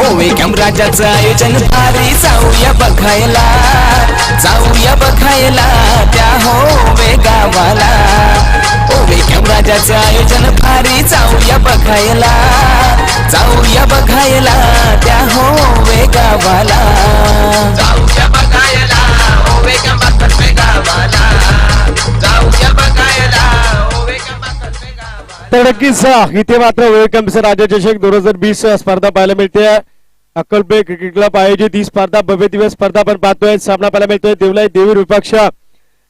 ओवेकम राजाचं आयोजन भारी जाऊया बघायला, जाऊया बघायला त्या होवे गावाला. ओवेकम राजाचं आयोजन भारी जाऊया बघायला, जाऊया बघायला त्या होवे गावाला, जाऊया बघायला ओवेकम अक्कलपेठ गावाला, जाऊया बघायला ओवेकम अक्कलपेठ गावाला. तर नक्कीच इथे मात्र ओवेकमचं राज्यचषक 2020 स्पर्धा पाहायला मिळते. अक्कलपेठ क्रिकेट क्लब आयोजित ही स्पर्धा भव्य दिवस स्पर्धा आपण पाहतोय. सामना पाहायला मिळतोय देवलाई देवीर विपक्ष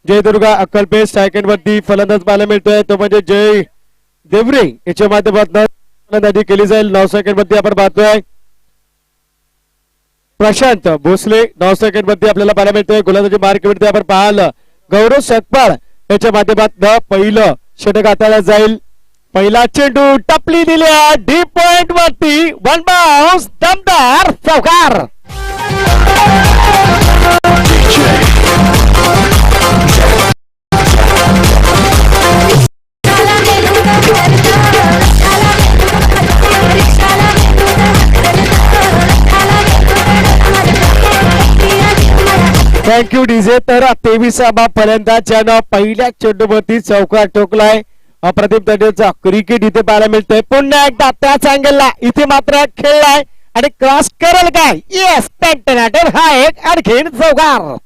जयदुर्गा अक्कलपेठ स्ट्रायकन वरती फलंदाज पाहायला मिळतोय तो म्हणजे जय देवरे याच्या माध्यमातून फलंदाजी केली जाईल. 9 सेकंड वरती आपण पाहतोय प्रशांत भोसले 9 सेकंड वरती आपल्याला पाहायला मिळतोय. गोलंदाजी मार्कवरती आपण पाहाल गौरव सकपाळ याच्या माध्यमातून पहिलं षटक हाताळलं जाईल. पहिला चेंडू टपली दिल्या डीप पॉइंट वरती वन बाउन्स दमदार चौकार. Thank you DJ. तर 23 फलंदाजानं पहिल्या चेंडूवरती चौकार ठोकलाय. अप्रतिम दर्जाचा क्रिकेट इथे पाहायला मिळतंय. पुन्हा एकदा त्याच अँगलला इथे मात्र खेळलाय आणि क्रॉस करेल काय? येस टॅन्टनाटन हा एक आणखीन चौकार.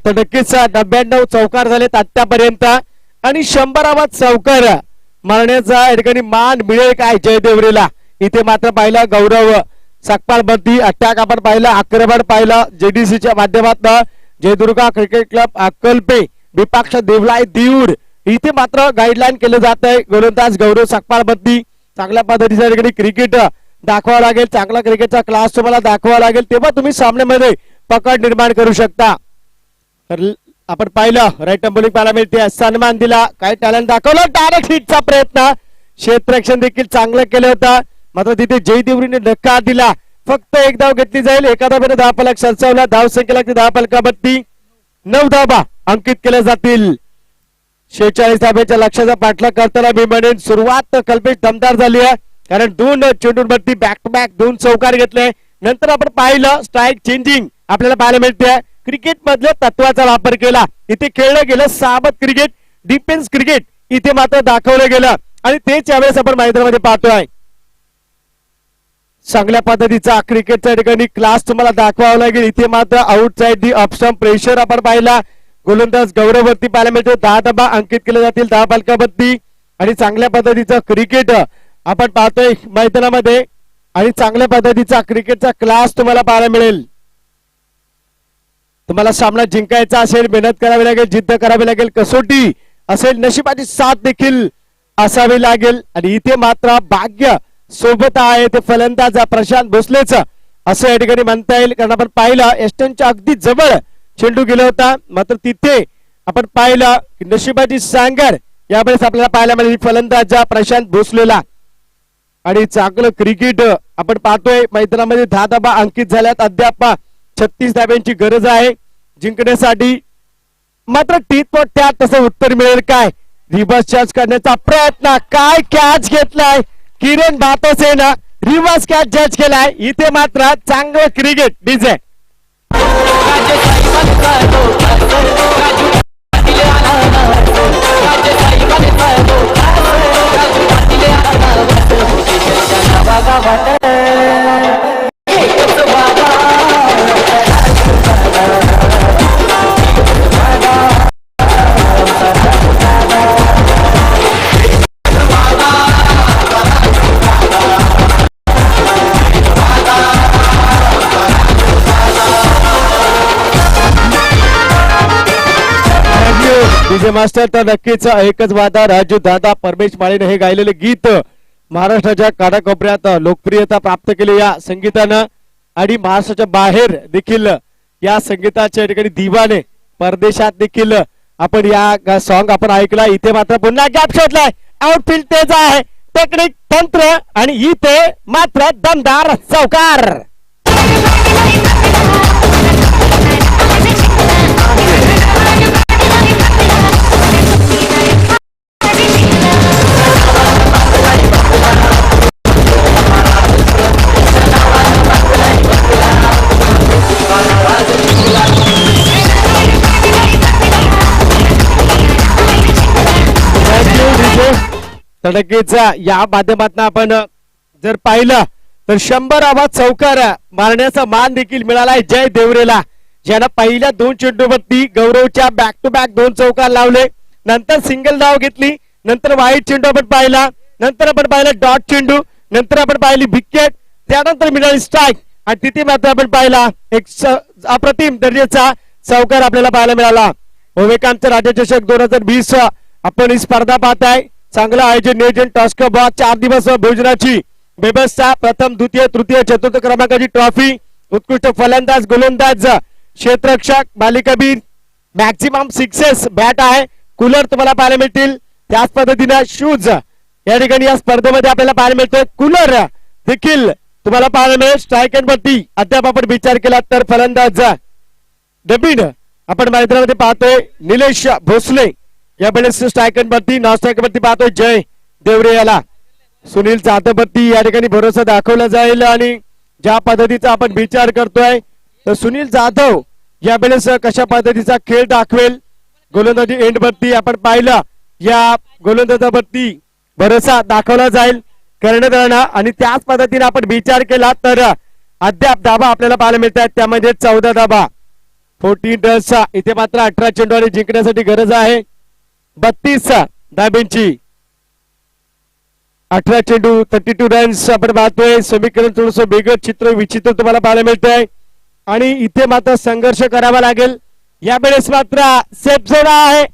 तर नक्कीच 99 चौकार झालेत आतापर्यंत आणि 100वा चौकार मारण्याचा या ठिकाणी मान मिळेल काय जयदेवरेला? इथे मात्र पाहिला गौरव सकपाळ बद्दी अटॅक आपण पाहिला आक्रमण पाहिलं जेडीसीच्या माध्यमातून जयदुर्गा क्रिकेट क्लब अक्कलपेठ विपक्ष देवलाई देऊर इथे मात्र गाईडलाईन केलं जात आहे. गोलंदाज गौरव सकपाळ बद्दी चांगल्या पद्धतीच्या ठिकाणी क्रिकेट दाखवावं लागेल. चांगला क्रिकेटचा क्लास तुम्हाला दाखवावा लागेल तेव्हा तुम्ही सामन्यामध्ये पकड निर्माण करू शकता. आपण पाहिलं राईट बॉलिंग पाहायला मिळते. सन्मान दिला काय टॅलेंट दाखवलं. डायरेक्ट हिटचा प्रयत्न क्षेत्ररक्षण देखील चांगलं केलं होतं मात्र तिथे जयदेवरीने नकार दिला. फक्त एक धाव घेतली जाईल. एका धावेने 10 फलक सरसावला. धाव संख्येला 10 फलकावरती 9 धावा अंकित केल्या जातील. 46 धाब्याच्या लक्ष्याचा पाठलाग करताना भीमने सुरुवात कल्पेश दमदार झाली आहे कारण 2 चेंडूंवरती बॅक टू बॅक 2 चौकार घेतले. नंतर आपण पाहिलं स्ट्राईक चेंजिंग आपल्याला पाहायला मिळते. क्रिकेट मधल्या तत्वाचा वापर केला. इथे खेळलं गेलं सावध क्रिकेट डिफेन्स क्रिकेट इथे मात्र दाखवलं गेलं आणि तेच यावेळेस आपण मैदानामध्ये पाहतोय. चांगल्या पद्धतीचा क्रिकेटच्या ठिकाणी क्लास तुम्हाला दाखवावा लागेल. इथे मात्र आउटसाइड दी ऑप्शन प्रेशर आपण पाहिला. गोलंदाज गौरववरती पाहायला मिळतो. 10 धाबा अंकित केले जातील 10 फलकावरती आणि चांगल्या पद्धतीचं क्रिकेट आपण पाहतोय मैदानामध्ये. आणि चांगल्या पद्धतीचा क्रिकेटचा क्लास तुम्हाला पाहायला मिळेल. तुम्हाला सामना जिंकायचा असेल, मेहनत करावी लागेल, जिद्द करावी लागेल, कसोटी असेल, नशिबाची साथ देखील असावी लागेल. आणि इथे मात्र भाग्य सोबत आहे ते फलंदाज प्रशांत भोसलेच असं या ठिकाणी म्हणता येईल. कारण आपण पाहिलं एस्टनच्या अगदी जवळ चेंडू गेला होता, मात्र तिथे आपण पाहिलं की नशिबाची सांगड यावेळेस आपल्याला पाहायला मिळाली फलंदाज प्रशांत भोसलेला. आणि चांगलं क्रिकेट आपण पाहतोय मैदानामध्ये 10 धाबा अंकित झाल्यात. अद्याप 36 धाब्यांची गरज आहे जिंकण्यासाठी. मात्र त्यात तसं उत्तर मिळेल काय? रिव्हर्स कॅच करण्याचा प्रयत्न, काय कॅच घेतलाय किरण बातोसेनं, रिव्हर्स कॅच जज केलाय. इथे मात्र चांगलं क्रिकेट डीजे डीजे मास्टर. तर नक्कीच एकच वादा राजू दादा परमेश माळीने हे गायलेले गीत महाराष्ट्राच्या कानाकोपऱ्यात लोकप्रियता प्राप्त केली या संगीतानं. आणि महाराष्ट्राच्या बाहेर देखील या संगीताच्या ठिकाणी दिवाने परदेशात देखील आपण या सॉन्ग आपण ऐकला. इथे मात्र पुन्हा गॅप शोधलाय. आउटफील्ड तेज आहे, टेक्निक तंत्र आणि इथे मात्र दमदार चौकार. तर नक्कीच या माध्यमातून आपण जर पाहिलं तर 100 चौकार मारण्याचा मान देखील मिळालाय जय देवरेला, ज्यानं पहिल्या 2 चेंडूवरती गौरवच्या बॅक टू बॅक 2 चौकार लावले. नंतर सिंगल धाव घेतली, नंतर वाईट चेंडू आपण पाहिला, नंतर आपण पाहिलं डॉट चेंडू, नंतर आपण पाहिली विकेट, त्यानंतर मिळाली स्ट्राईक. आणि तिथे मात्र आपण पाहिला एक अप्रतिम दर्जाचा चौकार आपल्याला पाहायला मिळाला. ओवेकामचं राज्यचषक 2020 आपण ही स्पर्धा पाहताय. चांगलं आयोजन, नियोजन, टॉस क्लब 4 दिवस भोजनाची व्यवस्था, प्रथम द्वितीय तृतीय चतुर्थ क्रमांकाची ट्रॉफी, उत्कृष्ट फलंदाज, गोलंदाज, क्षेत्ररक्षक, मालिकाबीर, मॅक्झिमम सिक्सेस बॅट आहे, कूलर तुम्हाला पाहायला मिळतील. त्याच पद्धतीने शूज या ठिकाणी या स्पर्धेमध्ये आपल्याला पाहायला मिळतोय. कूलर देखील तुम्हाला पाहायला मिळेल. स्ट्राईक एंड वरती अद्याप आपण विचार केला तर फलंदाज डबीन आपण मैदानामध्ये पाहतोय निलेश भोसले. यावेळेस स्ट्राईक एंड वरती, नॉन स्ट्राईक वरती पाहतोय जय देवरे याला. सुनील जाधव वरती या ठिकाणी भरोसा दाखवला जाईल. आणि ज्या पद्धतीचा आपण विचार करतोय तर सुनील जाधव यावेळेस कशा पद्धतीचा खेळ दाखवेल. गोलंदाजी एंड वरती आपण पाहिलं या गोलंदाजावरती भरोसा दाखवला जाईल करण्यात येणार. आणि त्याच पद्धतीने आपण विचार केला तर अद्याप धाबा आपल्याला पाहायला मिळतात, त्यामध्ये 14 धाबा, 14 रन्स. इथे मात्र 18 चेंडू जिंकण्यासाठी गरज आहे 32 धाब्यांची. 18 चेंडू 32 रन्स आपण पाहतोय. समीकरण थोडस वेगळं चित्र विचित्र तुम्हाला पाहायला मिळतंय. आणि इथे मात्र संघर्ष करावा लागेल. यावेळेस मात्र सेफ झोन आहे,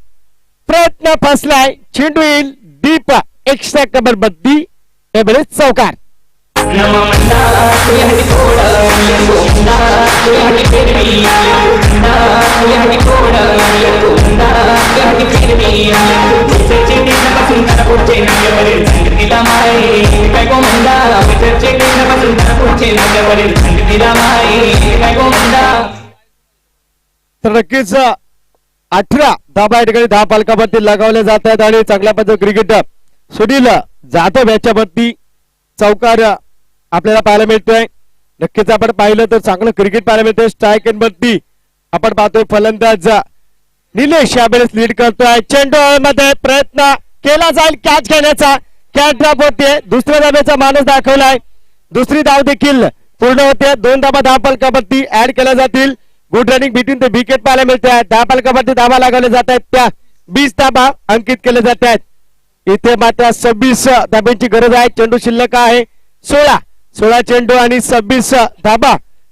प्रयत्न फसलाय, चेंडू येईल डीप, एक्स्ट्रा कबर बद्दी, यावेळेस चौकार. तर नक्कीच 18 धाबा या ठिकाणी धाव फलकावरती लगावले जात आहेत. आणि चांगल्या पद्धतीने क्रिकेट सुनील जाधव याच्यावरती चौकार आपल्याला पाहायला मिळतोय. नक्कीच आपण पाहिलं तर चांगलं क्रिकेट पाहायला मिळतोय. स्ट्राईक एंड वरती आपण पाहतोय फलंदाज निलेश यावेळेस लीड करतोय. चेंडू मध्ये प्रयत्न केला जाईल कॅच घेण्याचा, कॅच ड्रॉप होते, दुसऱ्या धाब्याचा मानस दाखवलाय, दुसरी धाव देखील पूर्ण होते. 2 धाबा धाव फलकावरती ऍड केल्या जातील. Good running between the wicket पाहायला मिळते. धाव फलकावरती धाबा लागवले जात आहेत, त्या 20 धाबा अंकित केले जात आहेत. इथे मात्र 26 धाब्यांची गरज आहे. चेंडू शिल्लक आहे 16. 16 चेंडू आणि 26 धाबा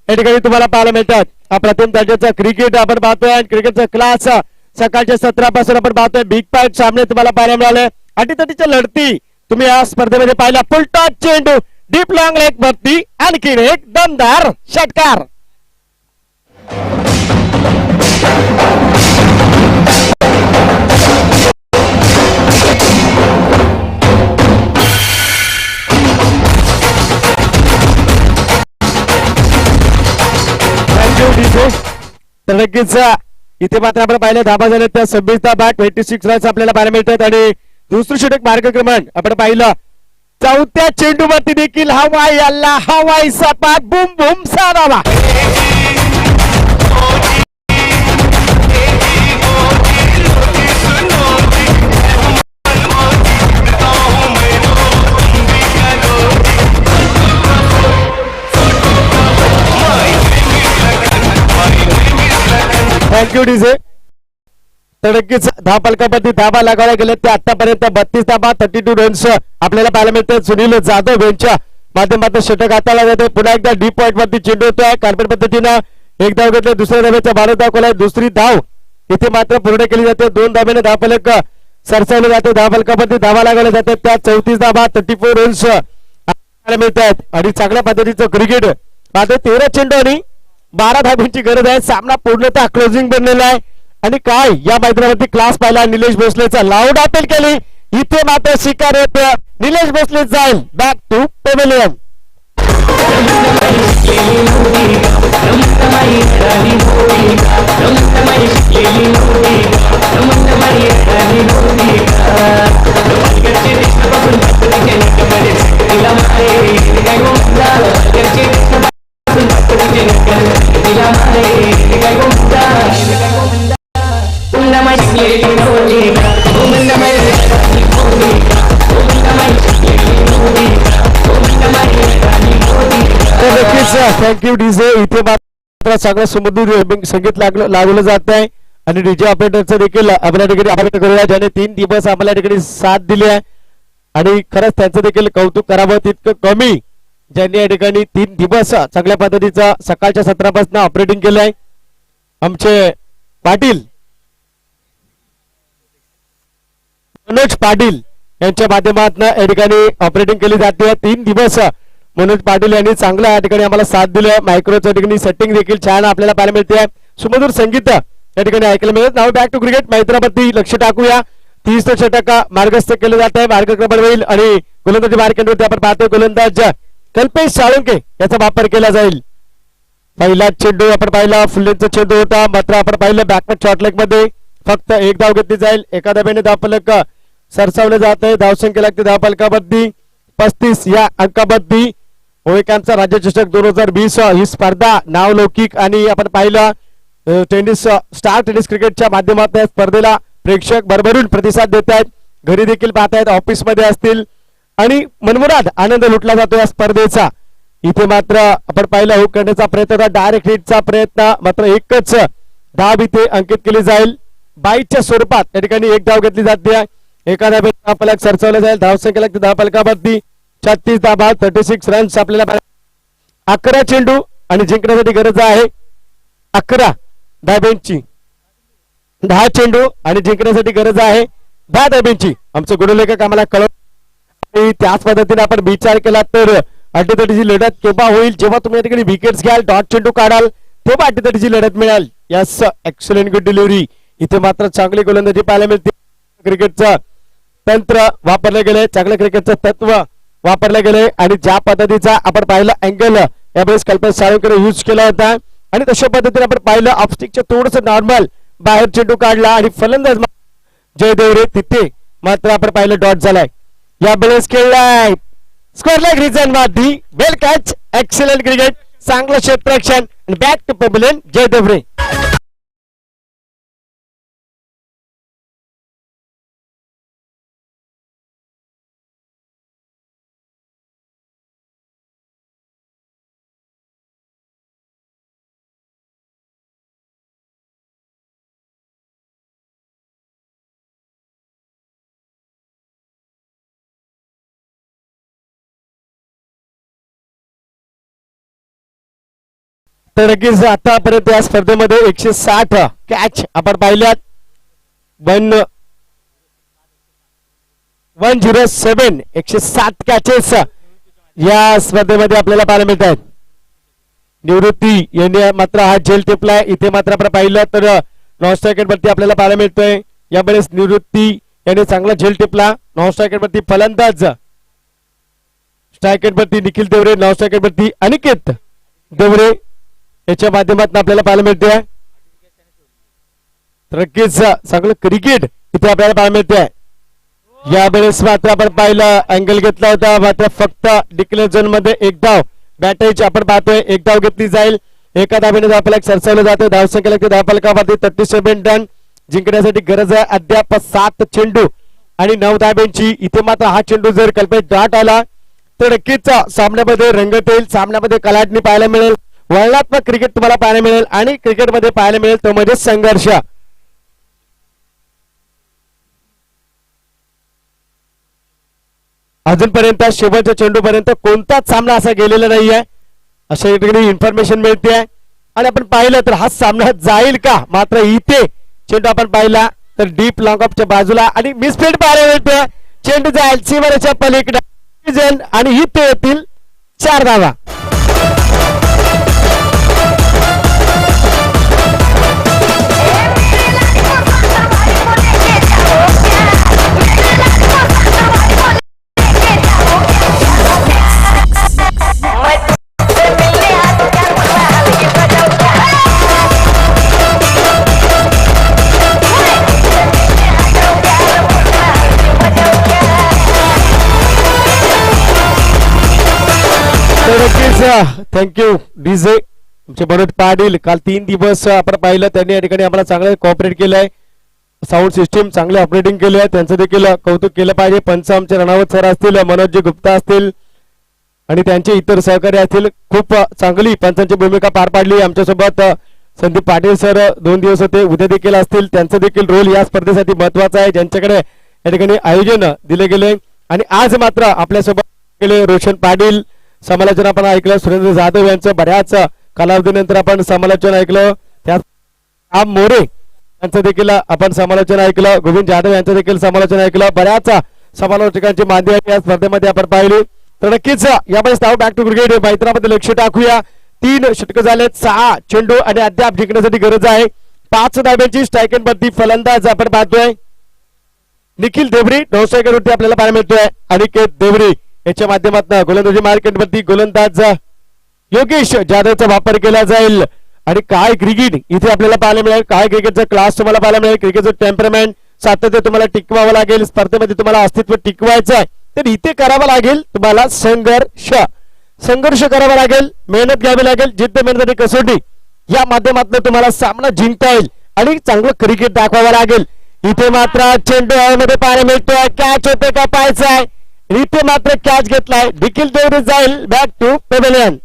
या ठिकाणी तुम्हाला पाहायला मिळतात. हा प्रथम दर्जाचा क्रिकेट आपण पाहतोय आणि क्रिकेटचा क्लास सकाळच्या 17 पासून आपण पाहतोय. बिग फाईट सामने तुम्हाला पाहायला मिळाले. अटीतटीच्या लढती तुम्ही या स्पर्धेमध्ये पाहिला. फुलटॉस चेंडू डीप लॉंग लेग वरती आणखीन एक दमदार षटकार. तर नक्कीच इथे मात्र आपण पाहिलं धाबा झाले त्या 26 धाबा 26 रन्स आपल्याला पाहायला मिळतात. आणि दुसरं षटक मार्गक्रमण आपण पाहिलं. चौथ्या चेंडूवरती देखील हवाई अल्ला हवाई सपाट बुम बुम सारावा. Thank you DJ. तर नक्कीच धाव फलकावरती धाबा लागायला गेले ते आतापर्यंत 32 धाबा 32 रन्स आपल्याला पाहायला मिळते. सुनील जाधव यांच्या माध्यमातून षटक हाताळला जाते. पुन्हा एकदा डीप पॉइंट वरती चेंडू होतोय. कार्पेट पद्धतीनं एक धाव घेतले. दुसऱ्या धावेचा 12 धाव केलाय. दुसरी धाव इथे मात्र पूर्ण केली जाते. 2 धावेने धाव फलक सरसावले जाते. धाव फलकावरती धावा लागायला जाते. त्या 34 धाबा 34 रन्स आपल्याला मिळतात. आणि चांगल्या पद्धतीचं क्रिकेट मात्र 13 चेंडू आणि 12 धाब्यांची गरज आहे. सामना पूर्णतः क्लोजिंग बनलेला आहे. आणि काय या मैदानावरती क्लास पाहिला. निलेश भोसलेचा लाऊड अपील केली. इथे मात्र शिकार येत. निलेश भोसले जाईल back to pavilion. Thank you DJ. इथे मात्र सगळं सुमधुर संगीत लागवलं जात आहे. आणि डीजे ऑपरेटरचं देखील आपल्या ठिकाणी आभार करूया ज्याने 3 दिवस आपल्या ठिकाणी साथ दिली आहे. आणि खरंच त्यांचं देखील कौतुक करावं तितकं कमी ज्यांनी या ठिकाणी 3 दिवस चांगल्या पद्धतीचं सकाळच्या 17 पासून ऑपरेटिंग केलंय. आमचे पाटील मनोज पाटील यांच्या माध्यमातून या ठिकाणी ऑपरेटिंग केली जाते. 3 दिवस मनोज पाटील यांनी चांगल्या या ठिकाणी आम्हाला साथ दिली. मायक्रोच्या ठिकाणी सेटिंग देखील छान आपल्याला पाहायला मिळते. सुमधुर संगीत या ठिकाणी ऐकायला मिळत. नाव बॅक टू क्रिकेट मैदानावरती लक्ष टाकूया. 30 षटक मार्गस्थ केलं जात आहे. मार्गक्रमण होईल आणि गोलंदाजी मार्केटवरती आपण पाहतोय गोलंदाज कल्पेश साळुंके याचा वापर केला जाईल. पहिला चेंडू आपण पाहिला. फुलेंचा चेंडू होता. मात्र आपण पाहिलं बॅकवर्ड शॉर्टलेग मध्ये फक्त एक धाव घेतली जाईल. एका धाब्याने धावफलक सरसावले जात आहे. धावसंख्या लागते धावफलकावरती 35 या अंकावरती. ओळखांचा राज्यचषक 2020 ही स्पर्धा नावलौकिक आणि आपण पाहिलं टेनिस स्टार टेनिस क्रिकेटच्या माध्यमातून स्पर्धेला प्रेक्षक भरभरून प्रतिसाद देत आहेत. घरी देखील पाहत आहेत. ऑफिस मध्ये असतील आणि मनमुराद आनंद लुटला जातो या स्पर्धेचा. इथे मात्र आपण पाहिलं हुक करण्याचा प्रयत्न होता. डायरेक्ट हिटचा प्रयत्न मात्र एकच धाव इथे अंकित केली जाईल. 22च्या स्वरूपात या ठिकाणी एक धाव घेतली जाते. एका धाब्यात फलक सरसावला जाईल. धावसंख्या लागते धाव फलकावरती 36 धाबा 36 रन्स आपल्याला. 11 चेंडू आणि जिंकण्यासाठी गरज आहे 11 धाब्यांची. 10 चेंडू आणि जिंकण्यासाठी गरज आहे 10 धाब्यांची. आमचे गुणलेखक आम्हाला कळव. त्याच पद्धतीने आपण विचार केला तर अटीतटीची लढत केव्हा होईल. जेव्हा तुम्ही या ठिकाणी विकेट्स घ्याल डॉट चेंडू काढाल तेव्हा अटीतटीची लढत मिळाल. Yes excellent good delivery. इथे मात्र चांगली गोलंदाजी पाहायला मिळते. क्रिकेटचं तंत्र वापरले गेले. चांगलं क्रिकेटचं तत्व वापरले गेले आणि ज्या पद्धतीचा आपण पाहिलं अँगल यावेळेस कल्पेश साळुंकेने यूज केला होता आणि तशा पद्धतीने आपण पाहिलं ऑफस्टिकच्या थोडस नॉर्मल बाहेर चेंडू काढला आणि फलंदाज जयदेव रे तिथे मात्र आपण पाहिलं डॉट झालाय. यावेळेस खेळलाय स्क्वेअर लेग रिजन मध्ये वेल कॅच एक्सलेंट क्रिकेट चांगलं क्षेत्ररक्षण बॅक टू पेव्हिलियन जयदेव रे. तर नक्कीच आतापर्यंत या स्पर्धेमध्ये 160 कॅच आपण पाहिल्यात. 107 107 कॅचेस या स्पर्धेमध्ये आपल्याला पाहायला मिळत आहेत. निवृत्ती यांनी मात्र हा झेल टिपलाय. इथे मात्र आपण पाहिलं तर नॉन स्ट्रायकर वरती आपल्याला पाहायला मिळतोय. यावेळेस निवृत्ती यांनी चांगला झेल टिपला. नॉन स्ट्रायकर वरती फलंदाज, स्ट्रायकर वरती निखिल देवरे, नॉन स्ट्रायकर वरती अनिकेत देवरे याच्या माध्यमातून आपल्याला पाहायला मिळते. नक्कीच चांगलं क्रिकेट इथे आपल्याला पाहायला मिळते. यावेळेस मात्र आपण पाहिलं अँगल घेतला होता, मात्र फक्त डिक्लेअर झोन मध्ये एक धाव बॅटेज आपण पाहतोय. एक धाव घेतली जाईल. एका धावेने धावफलक सरसावलं जातं. धावसंख्या लागते धावफलकावरती 33 रन. जिंकण्यासाठी गरज आहे अद्याप 7 चेंडू आणि 9 धाब्यांची. इथे मात्र हा चेंडू जर कल्पित डाट आला तर नक्कीच सामन्यामध्ये रंगत येईल. सामन्यामध्ये कलाटणी पाहायला मिळेल. वर्णात्मक क्रिकेट तुम्हाला पाहायला मिळेल आणि क्रिकेटमध्ये पाहायला मिळेल तो म्हणजे संघर्ष. अजूनपर्यंत शेवटच्या चेंडूपर्यंत कोणताच सामना असा गेलेला नाहीये अशा ठिकाणी इन्फॉर्मेशन मिळते. आणि आपण पाहिलं तर हा सामना जाईल का, मात्र इथे चेंडू आपण पाहिला तर डीप लॉंग ऑफच्या बाजूला आणि मिसफील्ड पाहायला मिळते. चेंडू जाईल सीमारेषेच्या पलीकडे आणि इथे येतील 4 धावा. थँक्यू डीजे तुमचे मनोज पाटील. काल 3 दिवस आपण पाहिलं त्यांनी या ठिकाणी आम्हाला चांगलं कॉपरेट केलंय. साऊंड सिस्टीम चांगले ऑपरेटिंग केले आहे, त्यांचं देखील कौतुक केलं पाहिजे. पंच आमचे रणावत सर असतील, मनोजजी गुप्ता असतील आणि त्यांचे इतर सहकारी असतील. खूप चांगली पंचांची भूमिका पार पाडली. आमच्यासोबत संदीप पाटील सर 2 दिवस होते, उद्या देखील असतील. त्यांचा देखील रोल या स्पर्धेसाठी महत्वाचा आहे, ज्यांच्याकडे या ठिकाणी आयोजन दिले गेले. आणि आज मात्र आपल्यासोबत गेले रोशन पाटील. समालोचन आपण ऐकलं सुरेंद्र जाधव यांचं. बऱ्याच कालावधीनंतर आपण समालोचन ऐकलं. त्यात मोरे यांचं देखील आपण समालोचन ऐकलं. गोविंद जाधव यांचं देखील समालोचन ऐकलं. बऱ्याच समालोचकांची मांदियाळी या स्पर्धेमध्ये आपण पाहिली. तर नक्कीच यावेळेस धाव बॅक टू क्रिकेट मैदानामध्ये लक्ष टाकूया. 3 षटक झालेत, 6 चेंडू आणि अद्याप जिंकण्यासाठी गरज आहे 5 धाब्यांची. स्ट्रायकिंग वरती फलंदाज आपण पाहतोय निखिल देवरी. वरती आपल्याला पाहायला मिळतोय अनिकेत देवरी याच्या माध्यमातून. गोलंदाजी मार्केटवरती गोलंदाज योगेश जाधवचा वापर केला जाईल. आणि काय क्रिकेट इथे आपल्याला पाहायला मिळेल, काय क्रिकेटचा क्लास तुम्हाला पाहायला मिळेल. क्रिकेटचं टेम्परमेंट सातत्य तुम्हाला टिकवावं लागेल. स्पर्धेमध्ये तुम्हाला अस्तित्व टिकवायचं आहे तर इथे करावं लागेल तुम्हाला संघर्ष करावा लागेल, मेहनत घ्यावी लागेल. जिद्द मेहनत आणि कसोटी या माध्यमातून तुम्हाला सामना जिंकता येईल आणि चांगलं क्रिकेट दाखवावं लागेल. इथे मात्र चेंडू हवेमध्ये पाहायला मिळतोय. कॅच होते का पाहायचं आहे. इथे मात्र कॅच घेतलाय. निखिल देवरे जाईल बॅक टू पेव्हिलियन.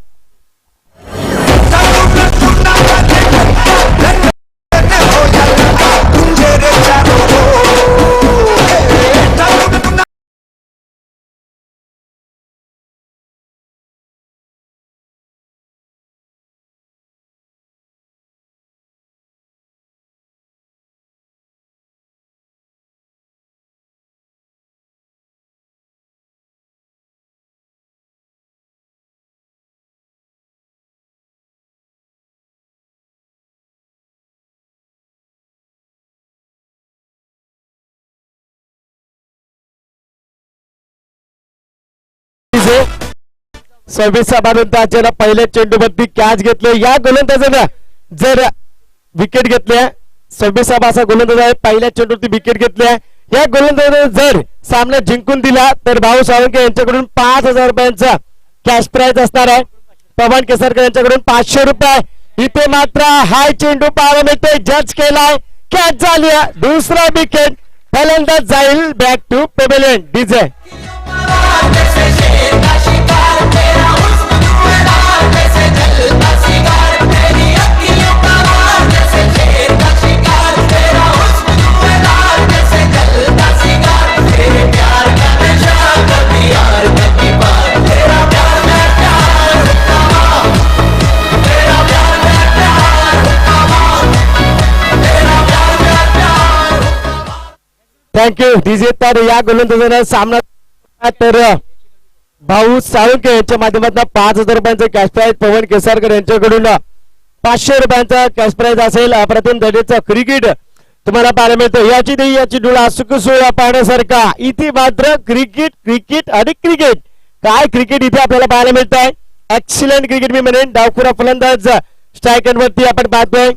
सर्व्हिसचा बांधून पहिल्या चेंडूवरती कॅच घेतले. या गोलंदाजानं जर विकेट घेतल्या, सर्व्हिसचा असा गोलंदाज आहे, पहिल्या चेंडूवरती विकेट घेतल्या. या गोलंदाजानं जर सामना जिंकून दिला तर भाऊ सावंत यांच्याकडून 5,000 रुपयांचा कॅश प्राइज असणार आहे. पवन केसरकर यांच्याकडून 500 रुपये. इथे मात्र हाय चेंडू पाहायला मिळते. जज केलाय, कॅच झाली. दुसरा विकेट. फलंदाज जाईल back to pavilion. DJ thank you DJ. तर या गोलंदाजांना सामना तर भाऊ साळुंके यांच्या माध्यमातून 5,000 रुपयांचं कॅश प्राईज, पवन केसारकर यांच्याकडून 500 रुपयांचा कॅश प्राईज असेल. प्रथम दर्जाचं क्रिकेट तुम्हाला पाहायला मिळतं. याची देही याची डोळा सुख सोहळा पाहण्यासारखा. इथे मात्र क्रिकेट क्रिकेट आणि क्रिकेट. काय क्रिकेट इथे आपल्याला पाहायला मिळत आहे. एक्सिलंट क्रिकेट मी म्हणेन. डावखुरा फलंदाज स्ट्रायकर वरती आपण पाहतोय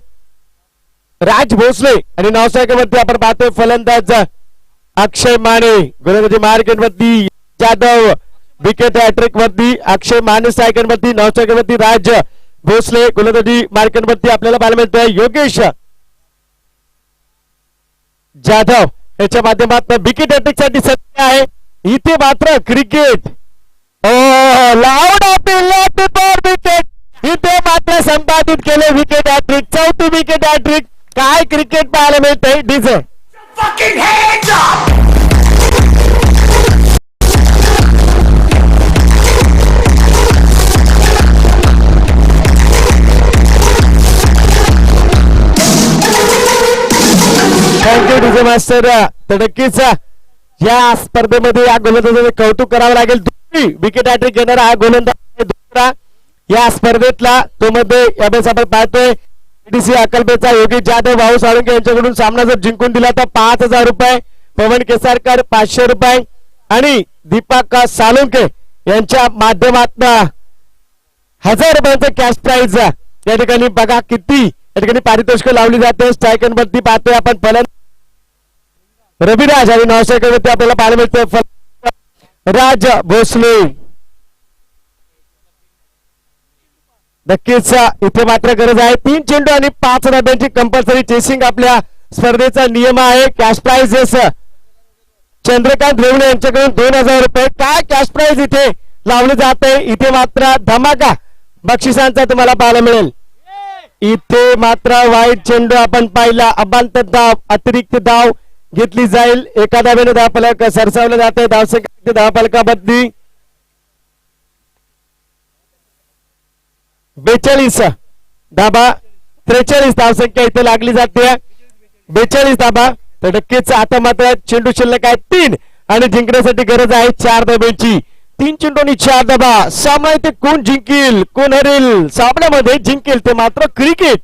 राज भोसले आणि नॉन स्ट्रायकर वरती आपण पाहतोय फलंदाज अक्षय माने. गोलंदाजी मार्केट वरती जाधव, विकेट हॅट्रिक वरती अक्षय माने स्ट्रायकर वरती, नॉन स्ट्रायकर वरती राज भोसले. गोलंदाजी मार्केट वरती आपल्याला पाहायला मिळतोय योगेश जाधव याच्या माध्यमातून विकेट हॅट्रिक साठी सत्य आहे. इथे मात्र क्रिकेट लाऊड विकेट इथे मात्र संपादित केले विकेट हॅट्रिक, 4थी विकेट हॅट्रिक. काय क्रिकेट पाहायला मिळतंय डीजे. Thank you DJ master. तर नक्कीच या स्पर्धेमध्ये या गोलंदाजाचे कौतुक करावं लागेल. दुसरी विकेट हॅट्रिक घेणारा हा गोलंदाज दुसरा या स्पर्धेतला. तो मध्ये यावेळेस आपण पाहतोय डीसी अकलपेचा योगी जाधव, भाऊ साळुंके यांच्याकडून सामना जर जिंकून दिला तर 5,000 रुपये, पवन केसारकर 500 रुपये आणि दीपक साळुंके यांच्या माध्यमातून 1,000 रुपयांचं कॅश प्राईज. या ठिकाणी बघा किती या ठिकाणी पारितोषिक लावली जाते. स्ट्रायकर वरती पाहतोय आपण फलंदाज रविराज आणि नॉन स्ट्रायकर वरती आपल्याला पाहायला मिळतोय राज भोसले. नक्कीच इथे मात्र गरज आहे 3 चेंडू आणि 5 धाब्यांची कंपल्सरी चेसिंग आपल्या स्पर्धेचा नियम आहे. कॅश प्राइजेस चंद्रकांत रेवणे यांच्याकडून 2,000 रुपये. काय कॅश प्राइज इथे लावले जाते. इथे मात्र धमाका बक्षिसांचा तुम्हाला पाहायला मिळेल. इथे मात्र वाईट चेंडू आपण पाहिला. अबांत धाव, अतिरिक्त धाव घेतली जाईल. एका धाब्याने धावफलक सरसावलं जाते. धावसंख्या धावफलकाबद्दली 42 धाबा, 43 धावसंख्या इथे लागली जाते. 42 धाबा. तर नक्कीच आता मात्र चेंडू शिल्लक आहे 3 आणि जिंकण्यासाठी गरज आहे 4 धाब्यांची. 3 चेंडू आणि 4 धाबा. सामना इथे कोण जिंकेल कोण हरेल. सामन्यामध्ये जिंकेल ते मात्र क्रिकेट.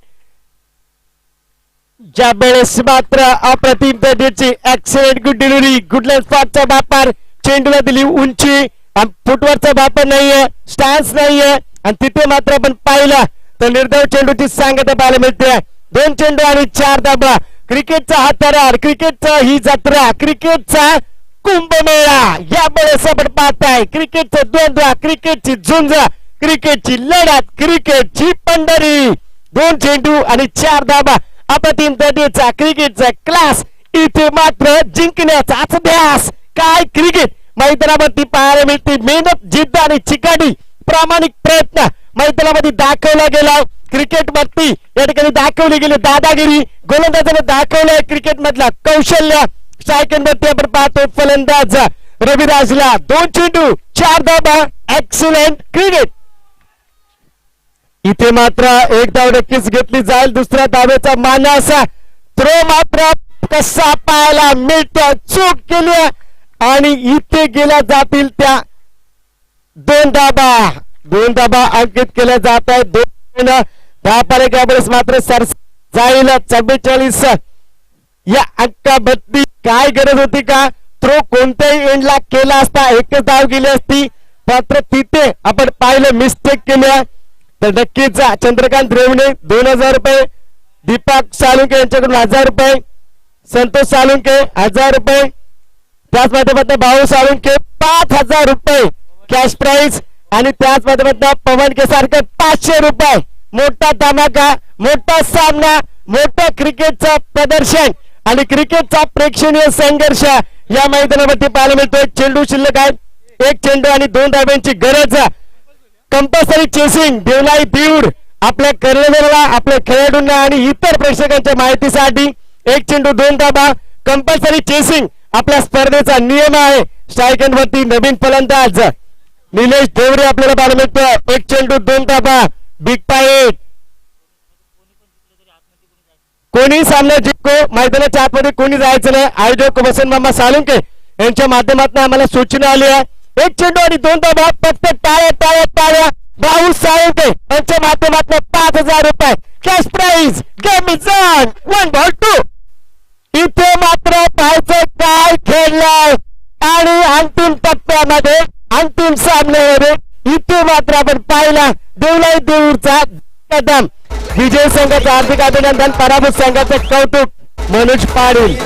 ज्या वेळेस मात्र अप्रतिम दर्जाची excellent good delivery, good length स्पॉटचा वापर, चेंडूला दिली उंची, फुटवरचा वापर नाहीये, स्टॅन्स नाहीये आणि तिथे मात्र आपण पाहिलं तर निर्धाव चेंडूची सांगता पाहायला मिळते. 2 चेंडू आणि 4 धाबा. क्रिकेटचा हा थरार, क्रिकेटचा ही जत्रा, क्रिकेटचा कुंभमेळा या वेळेस आपण पाहताय. क्रिकेटचं द्वंद्व, क्रिकेटची झुंज, क्रिकेटची लढत, क्रिकेटची पंढरी. 2 चेंडू आणि 4 धाबा. अप्रतिम दर्जाचा क्रिकेटचा क्लास. इथे मात्र जिंकण्याचाच ध्यास. काय क्रिकेट मैदानावरती पाहायला मिळते. मेहनत, जिद्द आणि चिकाटी, प्रामाणिक प्रयत्न मैदानामध्ये दाखवला गेला. क्रिकेट वरती या ठिकाणी दाखवली गेली दादागिरी. गोलंदाजाने दाखवलंय क्रिकेट मधला कौशल्य. स्ट्रायकर वरती आपण पाहतो फलंदाज रविराजला 2 चेंडू 4 धाबा. Excellent cricket. इथे मात्र 1 धाव नक्कीच घेतली जाईल. दुसऱ्या धावेचा मानस. थ्रो मात्र कसा पाहायला मिळतो. चूक केली आणि इथे गेल्या जातील त्या 2 धाबा अंकित केल्या जात आहेत. 2 धावफलक यावेळेस मात्र सर जाईल 44 या अंकाबद्दल. काय गरज होती का. थ्रो कोणत्याही एंडला केला असता 1च धाव गेली असती. मात्र तिथे आपण पाहिलं मिस्टेक केल्या. तर नक्कीच चंद्रकांत रेवणे 2,000 रुपये, दीपक साळुंके यांच्याकडून 1,000 रुपये, संतोष साळुंके 1,000 रुपये, त्याच माध्यमातून भाऊ साळुंके 5,000 रुपये कॅश प्राइज आणि त्याच माध्यमातून पवन केसारकर 500 रुपये. मोठा धमाका, मोठा सामना, मोठा क्रिकेटचा प्रदर्शन आणि क्रिकेटचा प्रेक्षणीय संघर्ष या मैदानावरती पाहायला मिळतोय. चेंडू शिल्लक आहे 1 चेंडू आणि 2 धाब्यांची गरज. कंपल्सरी चेसिंग देवलाई बीड आपल्या कर्णधाराला, आपल्या खेळाडूंना आणि इतर प्रेक्षकांच्या माहितीसाठी 1 चेंडू 2 धाबा. कंपल्सरी चेसिंग आपल्या स्पर्धेचा नियम आहे. स्ट्रायकर वरती नवीन फलंदाज निलेश देवरे आपल्याला पाहायला मिळतो. 1 चेंडू 2 धाबा. बिग फाईट कोणी सामना जिंको, मैदानाच्या आतमध्ये कोणी जायचं नाही. आयोजक वसंत मामा साळुंके यांच्या माध्यमातून आम्हाला सूचना आली आहे. एक चेंडू आणि दोन धावा, फक्त टाळ्या टाळ्या टाळ्या. भाऊ साळुंके यांच्या माध्यमातून 5,000 रुपये cash prize. Game is on. 1-2. इथे मात्र पाहायचं काय खेळलाय आणि अंतिम टप्प्यामध्ये अंतिम सामन्यामध्ये इथे मात्र आपण पाहिला देवलाई देऊरचा कदम. विजय संघाचं हार्दिक अभिनंदन, पराभूत संघाचं कौतुक. मनोज पाटील